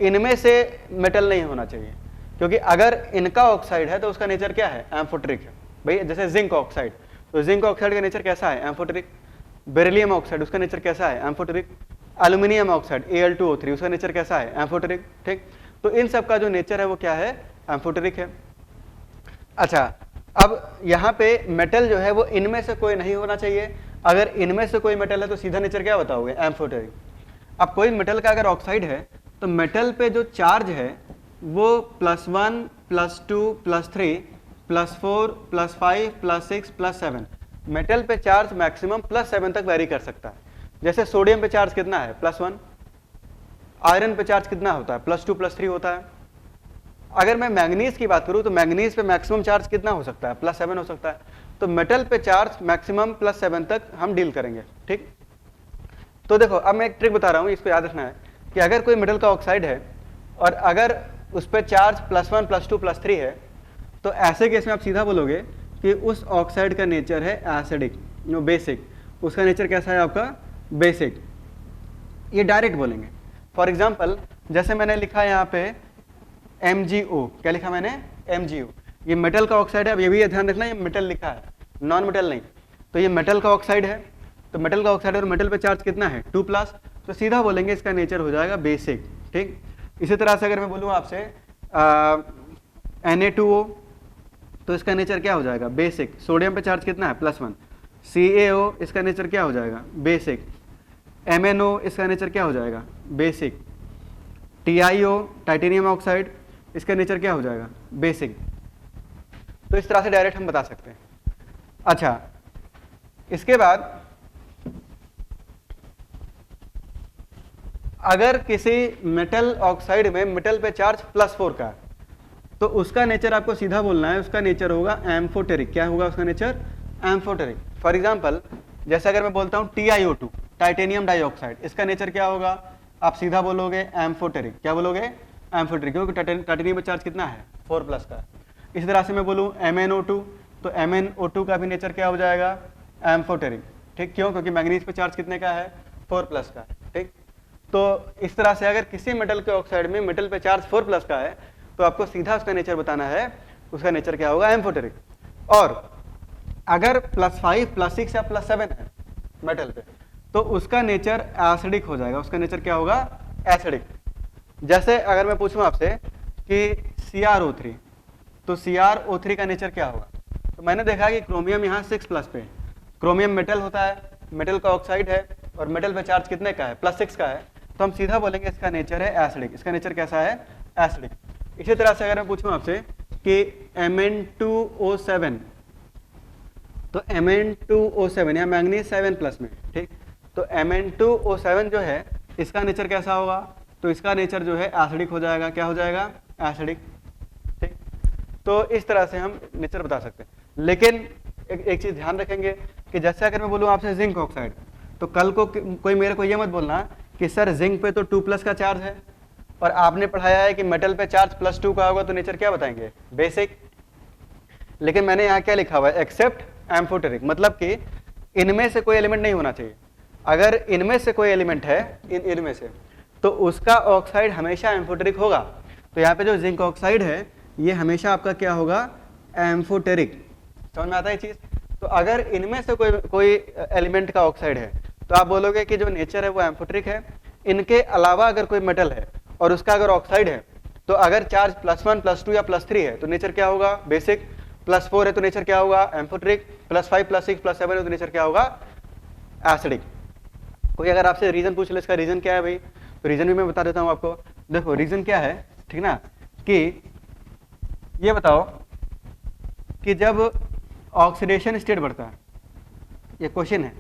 इनमें से मेटल नहीं होना चाहिए, क्योंकि अगर इनका ऑक्साइड है तो उसका नेचर क्या है, एम्फोटेरिक है। भाई जैसे जिंक ऑक्साइड, तो जिंक ऑक्साइड का नेचर कैसा है, एम्फोटेरिक। बेरिलियम ऑक्साइड, उसका नेचर कैसा है, एम्फोटेरिक। एल्यूमिनियम ऑक्साइड Al2O3, उसका नेचर कैसा है, एम्फोटेरिक। ठीक, तो इन सब का जो नेचर है वो क्या है, एम्फोटेरिक है। अच्छा, अब यहाँ पे मेटल जो है वो इनमें से कोई नहीं होना चाहिए। अगर इनमें से कोई मेटल है तो सीधा नेचर क्या बताओगे? एम्फोटेरिक। अब कोई मेटल का अगर ऑक्साइड है तो मेटल पे जो चार्ज है वो +1 +2 +3 +4 +5 +6 +7, मेटल पे चार्ज मैक्सिमम +7 तक वेरी कर सकता है। जैसे सोडियम पे चार्ज कितना है? +1। आयरन पे चार्ज कितना होता है? +2 +3 होता है। अगर मैं मैंगनीज की बात करूं तो मैंगनीज पे मैक्सिमम चार्ज कितना हो सकता है? +7 हो सकता है। तो मेटल पे चार्ज मैक्सिमम +7 तक हम डील करेंगे, ठीक। तो देखो, अब मैं एक ट्रिक बता रहा हूं, इसको याद रखना है कि अगर कोई मेटल का ऑक्साइड है और अगर उस पर चार्ज +1 +2 +3 है, तो ऐसे केस में आप सीधा बोलोगे कि उस ऑक्साइड का नेचर है एसिडिक, बेसिक। उसका नेचर कैसा है आपका? बेसिक। ये डायरेक्ट बोलेंगे। फॉर एग्जाम्पल, जैसे मैंने लिखा यहाँ पे MgO, क्या लिखा मैंने? MgO। ये मेटल का ऑक्साइड है। अब ये भी ध्यान रखना, ये मेटल लिखा है, नॉन मेटल नहीं। तो ये मेटल का ऑक्साइड है, तो मेटल का ऑक्साइड और मेटल पे चार्ज कितना है? 2+, तो सीधा बोलेंगे इसका नेचर हो जाएगा बेसिक, ठीक। इसी तरह से अगर मैं बोलूँ आपसे Na2O, तो इसका नेचर क्या हो जाएगा? बेसिक। सोडियम पे चार्ज कितना है? +1। CaO, इसका नेचर क्या हो जाएगा? बेसिक। MnO, इसका नेचर क्या हो जाएगा? बेसिक। TiO, टाइटेनियम ऑक्साइड, इसका नेचर क्या हो जाएगा? बेसिक। तो इस तरह से डायरेक्ट हम बता सकते हैं। अच्छा, इसके बाद अगर किसी मेटल ऑक्साइड में मेटल पे चार्ज +4 का है तो उसका नेचर आपको सीधा बोलना है, उसका नेचर होगा एम्फोटेरिक। क्या होगा उसका नेचर? एम्फोटेरिक। फॉर एग्जांपल, जैसे अगर मैं बोलता हूं TiO2, टाइटेनियम डाइऑक्साइड, इसका नेचर क्या होगा? आप सीधा बोलोगे एम्फोटेरिक। क्या बोलोगे? एम्फोटेरिक, क्योंकि टाइटेनियम में चार्ज कितना है? 4+ का। इसी तरह से मैं बोलूँ MnO2, तो MnO2 का भी नेचर क्या हो जाएगा? एम्फोटेरिक, ठीक। क्यों? क्योंकि मैंगनीज पे चार्ज कितने का है? 4+ का, ठीक। तो इस तरह से अगर किसी मेटल के ऑक्साइड में मेटल पे चार्ज 4+ का है तो आपको सीधा उसका नेचर बताना है, उसका नेचर क्या होगा? एम्फोटेरिक। और अगर +5 +6 या +7 है मेटल पे तो उसका नेचर एसिडिक हो जाएगा। उसका नेचर क्या होगा? एसिडिक। जैसे अगर मैं पूछूं आपसे कि CrO3, तो CrO3 का नेचर क्या होगा? तो मैंने देखा कि क्रोमियम यहाँ 6+ पे, क्रोमियम मेटल होता है, मेटल का ऑक्साइड है और मेटल पे चार्ज कितने का है? +6 का है, तो हम सीधा बोलेंगे इसका नेचर है एसिडिक। इसका नेचर कैसा है? एसिडिक। इसी तरह से अगर मैं पूछूं आपसे कि Mn2O7, तो Mn2O7 या मैंगनीज 7+ में, ठीक। तो Mn2O7 जो है इसका नेचर कैसा होगा? तो इसका नेचर जो है एसिडिक हो जाएगा। क्या हो जाएगा? एसिडिक, ठीक। तो इस तरह से हम नेचर बता सकते हैं। लेकिन एक चीज ध्यान रखेंगे कि जैसे अगर मैं बोलूँ आपसे जिंक ऑक्साइड, तो कल को कोई मेरे को ये मत बोलना कि सर जिंक पे तो 2+ का चार्ज है और आपने पढ़ाया है कि मेटल पे चार्ज +2 का होगा, तो नेचर क्या बताएंगे? बेसिक। लेकिन मैंने यहाँ क्या लिखा हुआ है? एक्सेप्ट एम्फोटेरिक, मतलब कि इनमें से कोई एलिमेंट नहीं होना चाहिए। अगर इनमें से कोई एलिमेंट है, इनमें से, तो उसका ऑक्साइड हमेशा एम्फोटेरिक होगा। तो यहाँ पे जो जिंक ऑक्साइड है ये हमेशा आपका क्या होगा? एम्फोटेरिक। समझ में आता है ये चीज? तो अगर इनमें से कोई एलिमेंट का ऑक्साइड है तो आप बोलोगे कि जो नेचर है वो एम्फोटेरिक है। इनके अलावा अगर कोई मेटल है और उसका अगर ऑक्साइड है, तो अगर चार्ज +1 +2 या +3 है तो नेचर क्या होगा? बेसिक। +4 है तो नेचर क्या होगा? एम्फोटेरिक। +5 +6 +7 है तो नेचर क्या होगा? एसिडिक। कोई अगर आपसे रीजन पूछ ले इसका रीजन क्या है भाई, तो रीजन भी मैं बता देता हूं आपको। देखो रीजन क्या है, ठीक ना, कि ये बताओ कि जब ऑक्सीडेशन स्टेट बढ़ता है, ये क्वेश्चन है,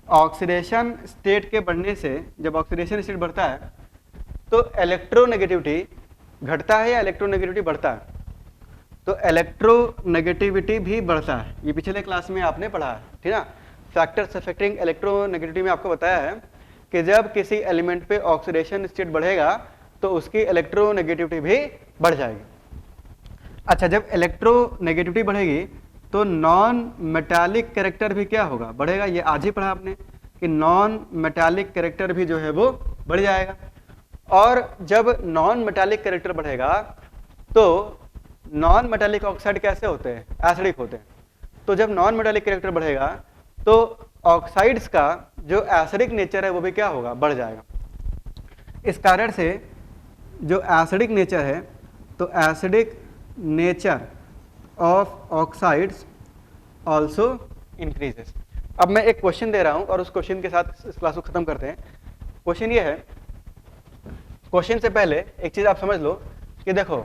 ऑक्सीडेशन स्टेट के बढ़ने से, जब ऑक्सीडेशन स्टेट बढ़ता है तो इलेक्ट्रोनेगेटिविटी घटता है या इलेक्ट्रोनेगेटिविटी बढ़ता है? तो इलेक्ट्रोनेगेटिविटी भी बढ़ता है। ये पिछले क्लास में आपने पढ़ा है, ठीक ना। फैक्टर्स अफेक्टिंग इलेक्ट्रोनेगेटिविटी में आपको बताया है कि जब किसी एलिमेंट पे ऑक्सीडेशन स्टेट बढ़ेगा तो उसकी इलेक्ट्रोनेगेटिविटी भी बढ़ जाएगी। अच्छा, जब इलेक्ट्रोनेगेटिविटी बढ़ेगी तो नॉन मेटालिक कैरेक्टर भी क्या होगा? बढ़ेगा। ये आज ही पढ़ा आपने कि नॉन मेटालिक कैरेक्टर भी जो है वो बढ़ जाएगा। और जब नॉन मेटालिक कैरेक्टर बढ़ेगा तो नॉन मेटालिक ऑक्साइड कैसे होते हैं? एसिडिक होते हैं। तो जब नॉन मेटालिक कैरेक्टर बढ़ेगा तो ऑक्साइड्स का जो एसिडिक नेचर है वो भी क्या होगा? बढ़ जाएगा। इस कारण से जो एसिडिक नेचर है, तो acidic nature of oxides also increases. अब मैं एक क्वेश्चन दे रहा हूं और उस क्वेश्चन के साथ इस क्लास को खत्म करते हैं। क्वेश्चन ये है, क्वेश्चन से पहले एक चीज आप समझ लो कि देखो,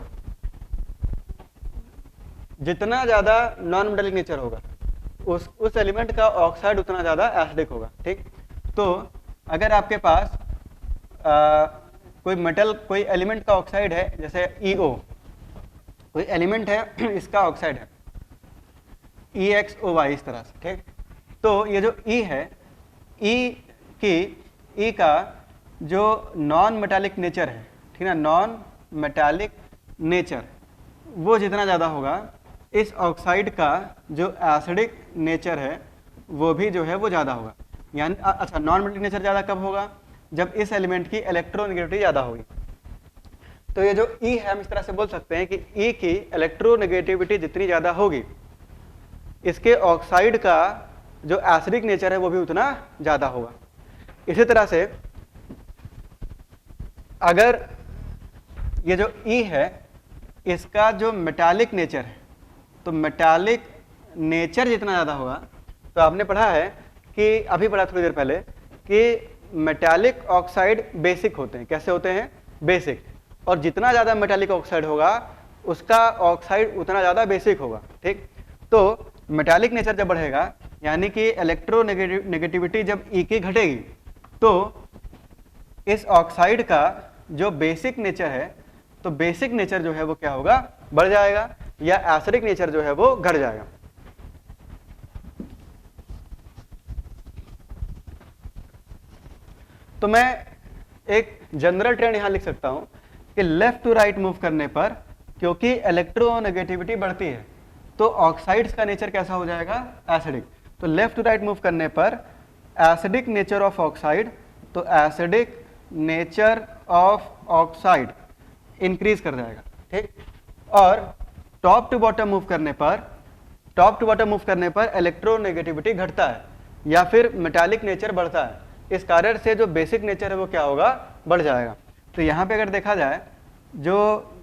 जितना ज्यादा नॉन मेटालिक नेचर होगा उस एलिमेंट का ऑक्साइड उतना ज्यादा एसिडिक होगा। ठीक, तो अगर आपके पास कोई एलिमेंट का ऑक्साइड है, जैसे EO, कोई एलिमेंट है इसका ऑक्साइड है EXOY, इस तरह से। ठीक, तो ये जो E है, E का जो नॉन मेटालिक नेचर है, ठीक ना, नॉन मेटालिक नेचर, वो जितना ज़्यादा होगा, इस ऑक्साइड का जो एसिडिक नेचर है वो भी जो है वो ज़्यादा होगा। यानी अच्छा, नॉन मेटालिक नेचर ज़्यादा कब होगा? जब इस एलिमेंट की इलेक्ट्रोनेगेटिविटी ज़्यादा होगी। तो ये जो E है, हम इस तरह से बोल सकते हैं कि E की इलेक्ट्रोनेगेटिविटी जितनी ज़्यादा होगी, इसके ऑक्साइड का जो एसिडिक नेचर है वो भी उतना ज़्यादा होगा। इसी तरह से अगर ये जो E है, इसका जो मेटालिक नेचर है, तो मेटालिक नेचर जितना ज़्यादा होगा, तो आपने पढ़ा है कि अभी पढ़ा थोड़ी देर पहले कि मेटालिक ऑक्साइड बेसिक होते हैं। कैसे होते हैं? बेसिक। और जितना ज़्यादा मेटालिक ऑक्साइड होगा उसका ऑक्साइड उतना ज़्यादा बेसिक होगा। ठीक, तो मेटालिक नेचर जब बढ़ेगा, यानी कि इलेक्ट्रोनेगेटिविटी जब E की घटेगी, तो इस ऑक्साइड का जो बेसिक नेचर है, तो बेसिक नेचर जो है वो क्या होगा? बढ़ जाएगा, या एसिडिक नेचर जो है वो घट जाएगा। तो मैं एक जनरल ट्रेंड यहां लिख सकता हूं कि लेफ्ट टू राइट मूव करने पर, क्योंकि इलेक्ट्रोनेगेटिविटी बढ़ती है, तो ऑक्साइड्स का नेचर कैसा हो जाएगा? एसिडिक। तो लेफ्ट टू राइट मूव करने पर एसिडिक नेचर ऑफ ऑक्साइड, तो acidic nature of oxide increase कर जाएगा। ठीक, और टॉप टू बॉटम मूव करने पर इलेक्ट्रोनेगेटिविटी घटता है या फिर मेटालिक नेचर बढ़ता है। इस कारण से जो बेसिक नेचर है वो क्या होगा? बढ़ जाएगा। तो यहाँ पे अगर देखा जाए, जो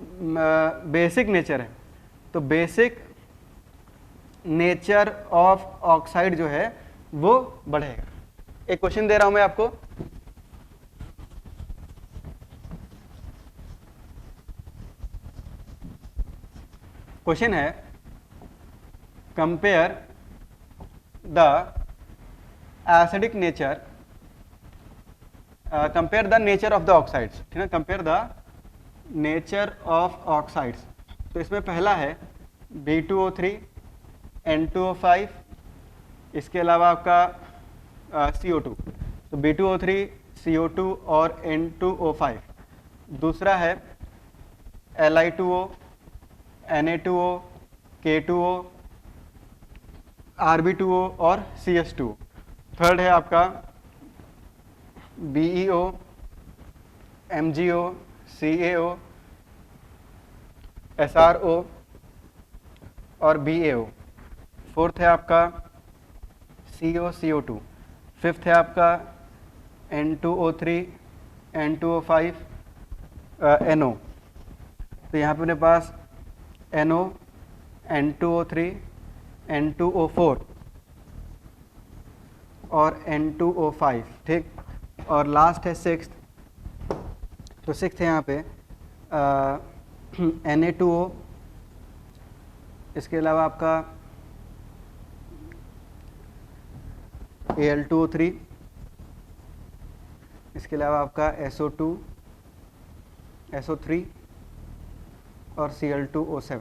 बेसिक नेचर है, तो बेसिक नेचर ऑफ ऑक्साइड जो है वो बढ़ेगा। एक क्वेश्चन दे रहा हूं मैं आपको, क्वेश्चन है compare the acidic nature, compare the nature of the oxides. ठीक है, compare the nature of oxides. तो इसमें पहला है B2O3, N2O5, इसके अलावा आपका CO2। तो B2O3, CO2 और N2O5। दूसरा है Li2O, Na2O, K2O, Rb2O और CS2। थर्ड है आपका BeO, MgO, CaO, SrO और BaO। फोर्थ है आपका CO2। फिफ्थ है आपका N2O3, N2O5, NO। तो यहाँ पे अपने पास NO, N2O3, N2O4 और N2O5। ठीक, और लास्ट है सिक्स्थ। तो सिक्स्थ है यहाँ पे Na2O, इसके अलावा आपका Al2O3, इसके अलावा आपका SO2, SO3 और Cl2O7।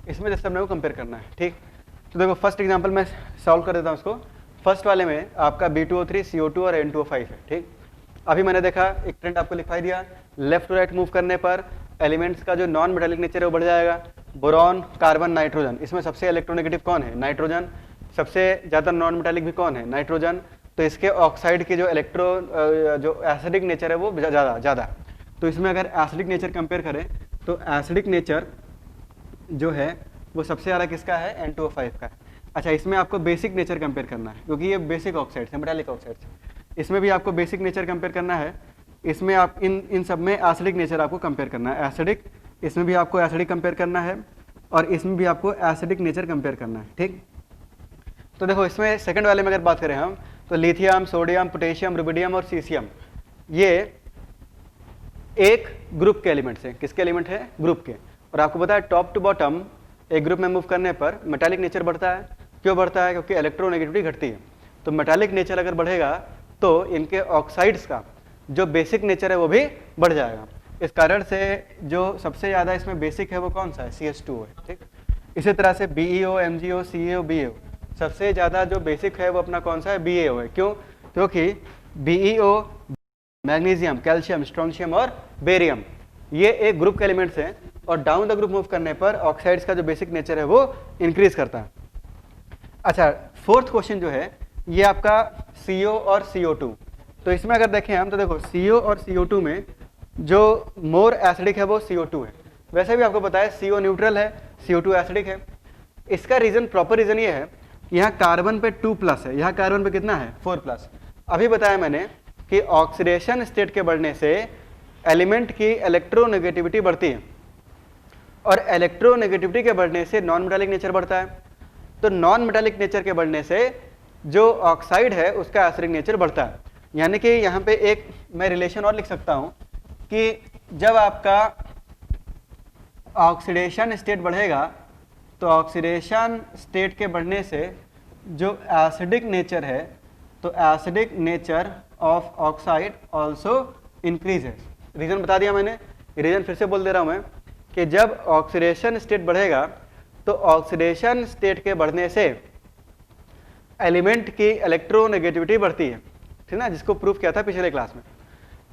इसमें जैसे हमने को कंपेयर करना है। ठीक, तो देखो फर्स्ट एग्जांपल मैं सॉल्व कर देता हूँ इसको। फर्स्ट वाले में आपका B2O3, CO2 और N2O5 है। ठीक, अभी मैंने देखा एक ट्रेंड आपको लिखवाई दिया, लेफ्ट टू राइट मूव करने पर एलिमेंट्स का जो नॉन मेटालिक नेचर है वो बढ़ जाएगा। बोरॉन, कार्बन, नाइट्रोजन, इसमें सबसे इलेक्ट्रोनेगेटिव कौन है? नाइट्रोजन। सबसे ज़्यादा नॉन मेटालिक भी कौन है? नाइट्रोजन। तो इसके ऑक्साइड की जो जो एसिडिक नेचर है वो ज़्यादा। तो इसमें अगर एसिडिक नेचर कंपेयर करें, तो एसिडिक नेचर जो है वो सबसे ज़्यादा किसका है? N2O5 का है। अच्छा, इसमें आपको बेसिक नेचर कंपेयर करना है, क्योंकि ये बेसिक ऑक्साइड है, मेटालिक ऑक्साइड है। इसमें भी आपको बेसिक नेचर कंपेयर करना है। इसमें आप इन सब में एसिडिक नेचर आपको कंपेयर करना है। एसिडिक, इसमें भी आपको एसिडिक कंपेयर करना है। और इसमें भी आपको एसिडिक नेचर कंपेयर करना है, ठीक। तो देखो इसमें सेकंड वाले में अगर बात करें हम, तो लिथियम, सोडियम, पोटेशियम, रुबिडियम और सीसियम, ये एक ग्रुप के एलिमेंट्स हैं। किसके एलिमेंट है? ग्रुप के। और आपको पता है टॉप टू बॉटम एक ग्रुप में मूव करने पर मेटालिक नेचर बढ़ता है। क्यों बढ़ता है? क्योंकि इलेक्ट्रोनेगेटिविटी घटती है। तो मेटालिक नेचर अगर बढ़ेगा तो इनके ऑक्साइड्स का जो बेसिक नेचर है वो भी बढ़ जाएगा। इस कारण से जो सबसे ज़्यादा इसमें बेसिक है वो कौन सा है? CH2 है, ठीक। इसी तरह से BeO, MgO, CaO, BeO, सबसे ज़्यादा जो बेसिक है वो अपना कौन सा है? BaO है। क्यों? क्योंकि BeO मैग्नीशियम, कैल्शियम, स्ट्रोंशियम और बेरियम ये एक ग्रुप के एलिमेंट्स हैं और डाउन द ग्रुप मूव करने पर ऑक्साइड्स का जो बेसिक नेचर है वो इंक्रीज करता है। अच्छा, फोर्थ क्वेश्चन जो है ये आपका CO और CO2। तो इसमें अगर देखें हम तो देखो CO और CO2 में जो मोर एसिडिक है वो CO2 है। वैसे भी आपको पता है CO न्यूट्रल है, CO2 एसिडिक है। इसका रीजन, प्रॉपर रीजन ये है कि यहाँ कार्बन पे 2+ है, यहाँ कार्बन पे कितना है? 4+। अभी बताया मैंने कि ऑक्सीडेशन स्टेट के बढ़ने से एलिमेंट की इलेक्ट्रोनेगेटिविटी बढ़ती है और इलेक्ट्रोनेगेटिविटी के बढ़ने से नॉन मेटालिक नेचर बढ़ता है। तो नॉन मेटालिक नेचर के बढ़ने से जो ऑक्साइड है उसका एसिडिक नेचर बढ़ता है। यानी कि यहाँ पे एक मैं रिलेशन और लिख सकता हूँ कि जब आपका ऑक्सीडेशन स्टेट बढ़ेगा तो ऑक्सीडेशन स्टेट के बढ़ने से जो एसिडिक नेचर है तो acidic nature of oxide also increases. Reason बता दिया मैंने, रीजन फिर से बोल दे रहा हूँ मैं कि जब ऑक्सीडेशन स्टेट बढ़ेगा तो ऑक्सीडेशन स्टेट के बढ़ने से एलिमेंट की इलेक्ट्रोनेगेटिविटी बढ़ती है, ठीक ना, जिसको प्रूफ किया था पिछले क्लास में।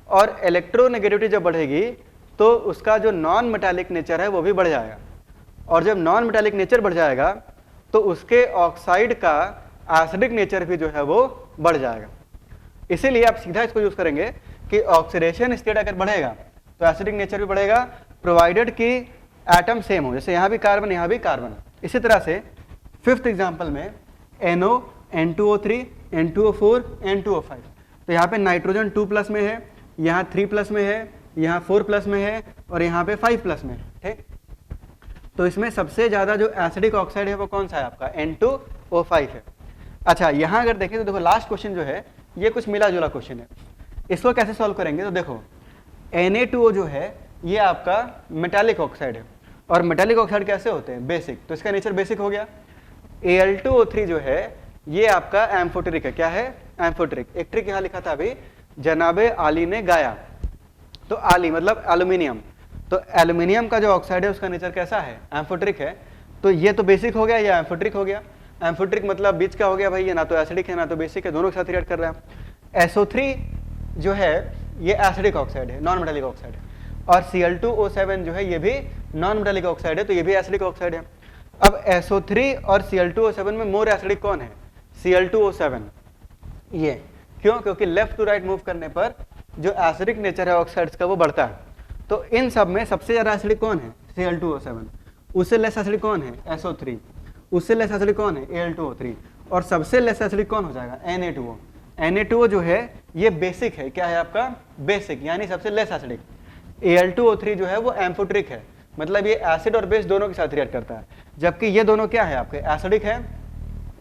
और इलेक्ट्रोनेगेटिविटी जब बढ़ेगी तो उसका जो नॉन मेटालिक नेचर है वो भी बढ़ जाएगा और जब नॉन मेटालिक नेचर बढ़ जाएगा तो उसके ऑक्साइड का एसिडिक नेचर भी जो है वो बढ़ जाएगा। इसीलिए आप सीधा इसको यूज करेंगे कि ऑक्सीडेशन स्टेट अगर बढ़ेगा तो एसिडिक नेचर भी बढ़ेगा, प्रोवाइडेड कि एटम सेम हो। जैसे यहाँ भी कार्बन, यहाँ भी कार्बन। इसी तरह से फिफ्थ एग्जाम्पल में NO, N2O3, N2O4, N2O5। तो यहाँ पे नाइट्रोजन 2+ में है, यहाँ 3+ में है, यहाँ 4+ में है और यहाँ पे 5+ में है, ठीक। तो इसमें सबसे ज्यादा जो एसिडिक ऑक्साइड है वो कौन सा है? आपका N2O5 है। अच्छा, यहाँ अगर देखें तो देखो लास्ट क्वेश्चन जो है ये कुछ मिला जुला क्वेश्चन है। इसको कैसे सॉल्व करेंगे? तो देखो Na2O जो है ये आपका मेटालिक ऑक्साइड है और मेटालिक ऑक्साइड कैसे होते हैं? बेसिक। तो इसका नेचर बेसिक हो गया। Al2O3 जो है ये आपका एम्फोटेरिक है। क्या है? एम्फोटेरिक। एक ट्रिक यहाँ लिखा था अभी, जनाबे आली ने गाया। तो आली मतलब एल्यूमिनियम। तो एल्यूमिनियम का जो ऑक्साइड है उसका नेचर कैसा है? एम्फोटेरिक है। तो ये तो बेसिक हो गया, ये एम्फोटेरिक हो गया। एम्फोटेरिक मतलब बीच का हो गया भाई, ये ना तो एसिडिक है ना तो बेसिक है, दोनों के साथ रिएक्ट कर रहा है। SO3 जो है ये एसिडिक ऑक्साइड है, नॉन मेटालिक ऑक्साइड है। और Cl2O7 जो है ये भी नॉन मेटालिक ऑक्साइड है, तो ये भी एसिडिक ऑक्साइड है। अब SO3 और Cl2O7 में मोर एसिडिक कौन है? Cl2O7। ये क्यों? क्योंकि लेफ्ट टू राइट मूव करने पर जो एसिडिक नेचर है ऑक्साइड्स का वो बढ़ता है। तो इन सब में सबसे ज्यादा एसिडिक कौन है? Cl2O7। उससे लेस एसिडिक कौन है? SO3। उससे लेस एसिडिक कौन है? Al2O3। और सबसे लेस एसिडिक कौन हो जाएगा? Na2O। Na2O जो है ये बेसिक है। क्या है आपका? बेसिक, यानी सबसे लेस एसिडिक। Al2O3 जो है वो एम्फोटेरिक है, मतलब ये एसिड और बेस दोनों के साथ रिएक्ट करता है, जबकि ये दोनों क्या है आपके? एसिडिक है।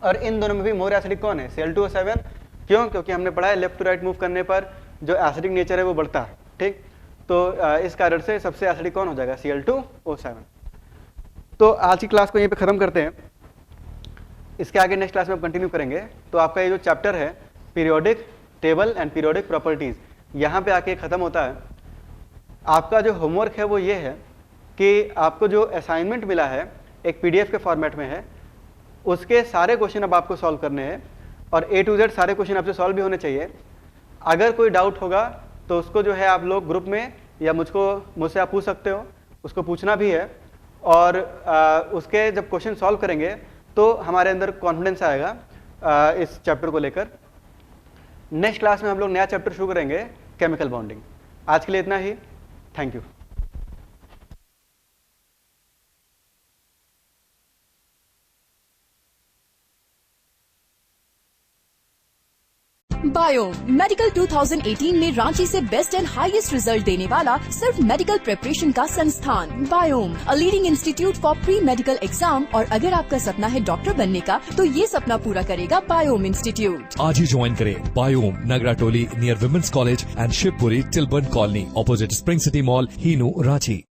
और इन दोनों में भी मोर एसिडिक कौन है? Cl2O7। क्यों? क्योंकि हमने पढ़ा है लेफ्ट टू राइट मूव करने पर जो एसिडिक नेचर है वो बढ़ता है, ठीक। तो इस कारण से सबसे एसिडिक कौन हो जाएगा? Cl2O7। तो आज की क्लास को यहीं पे खत्म करते हैं, इसके आगे नेक्स्ट क्लास में हम कंटिन्यू करेंगे। तो आपका ये जो चैप्टर है periodic table and periodic properties, यहाँ पे आके खत्म होता है। आपका जो होमवर्क है वो ये है कि आपको जो असाइनमेंट मिला है एक PDF के फॉर्मेट में है, उसके सारे क्वेश्चन अब आपको सॉल्व करने हैं और A to Z सारे क्वेश्चन आपसे सॉल्व भी होने चाहिए। अगर कोई डाउट होगा तो उसको जो है आप लोग ग्रुप में या मुझसे आप पूछ सकते हो, उसको पूछना भी है। और उसके जब क्वेश्चन सॉल्व करेंगे तो हमारे अंदर कॉन्फिडेंस आएगा इस चैप्टर को लेकर। नेक्स्ट क्लास में हम लोग नया चैप्टर शुरू करेंगे, केमिकल बॉन्डिंग। आज के लिए इतना ही, थैंक यू। बायोम मेडिकल 2018 में रांची से बेस्ट एंड हाईएस्ट रिजल्ट देने वाला सिर्फ मेडिकल प्रिपरेशन का संस्थान biome, a leading institute for pre medical exam. और अगर आपका सपना है डॉक्टर बनने का, तो ये सपना पूरा करेगा बायोम इंस्टीट्यूट। आज ही ज्वाइन करें biome, Nagratoli near women's college and Shivpuri Tilban colony, opposite spring city mall, Hinoo, Ranchi.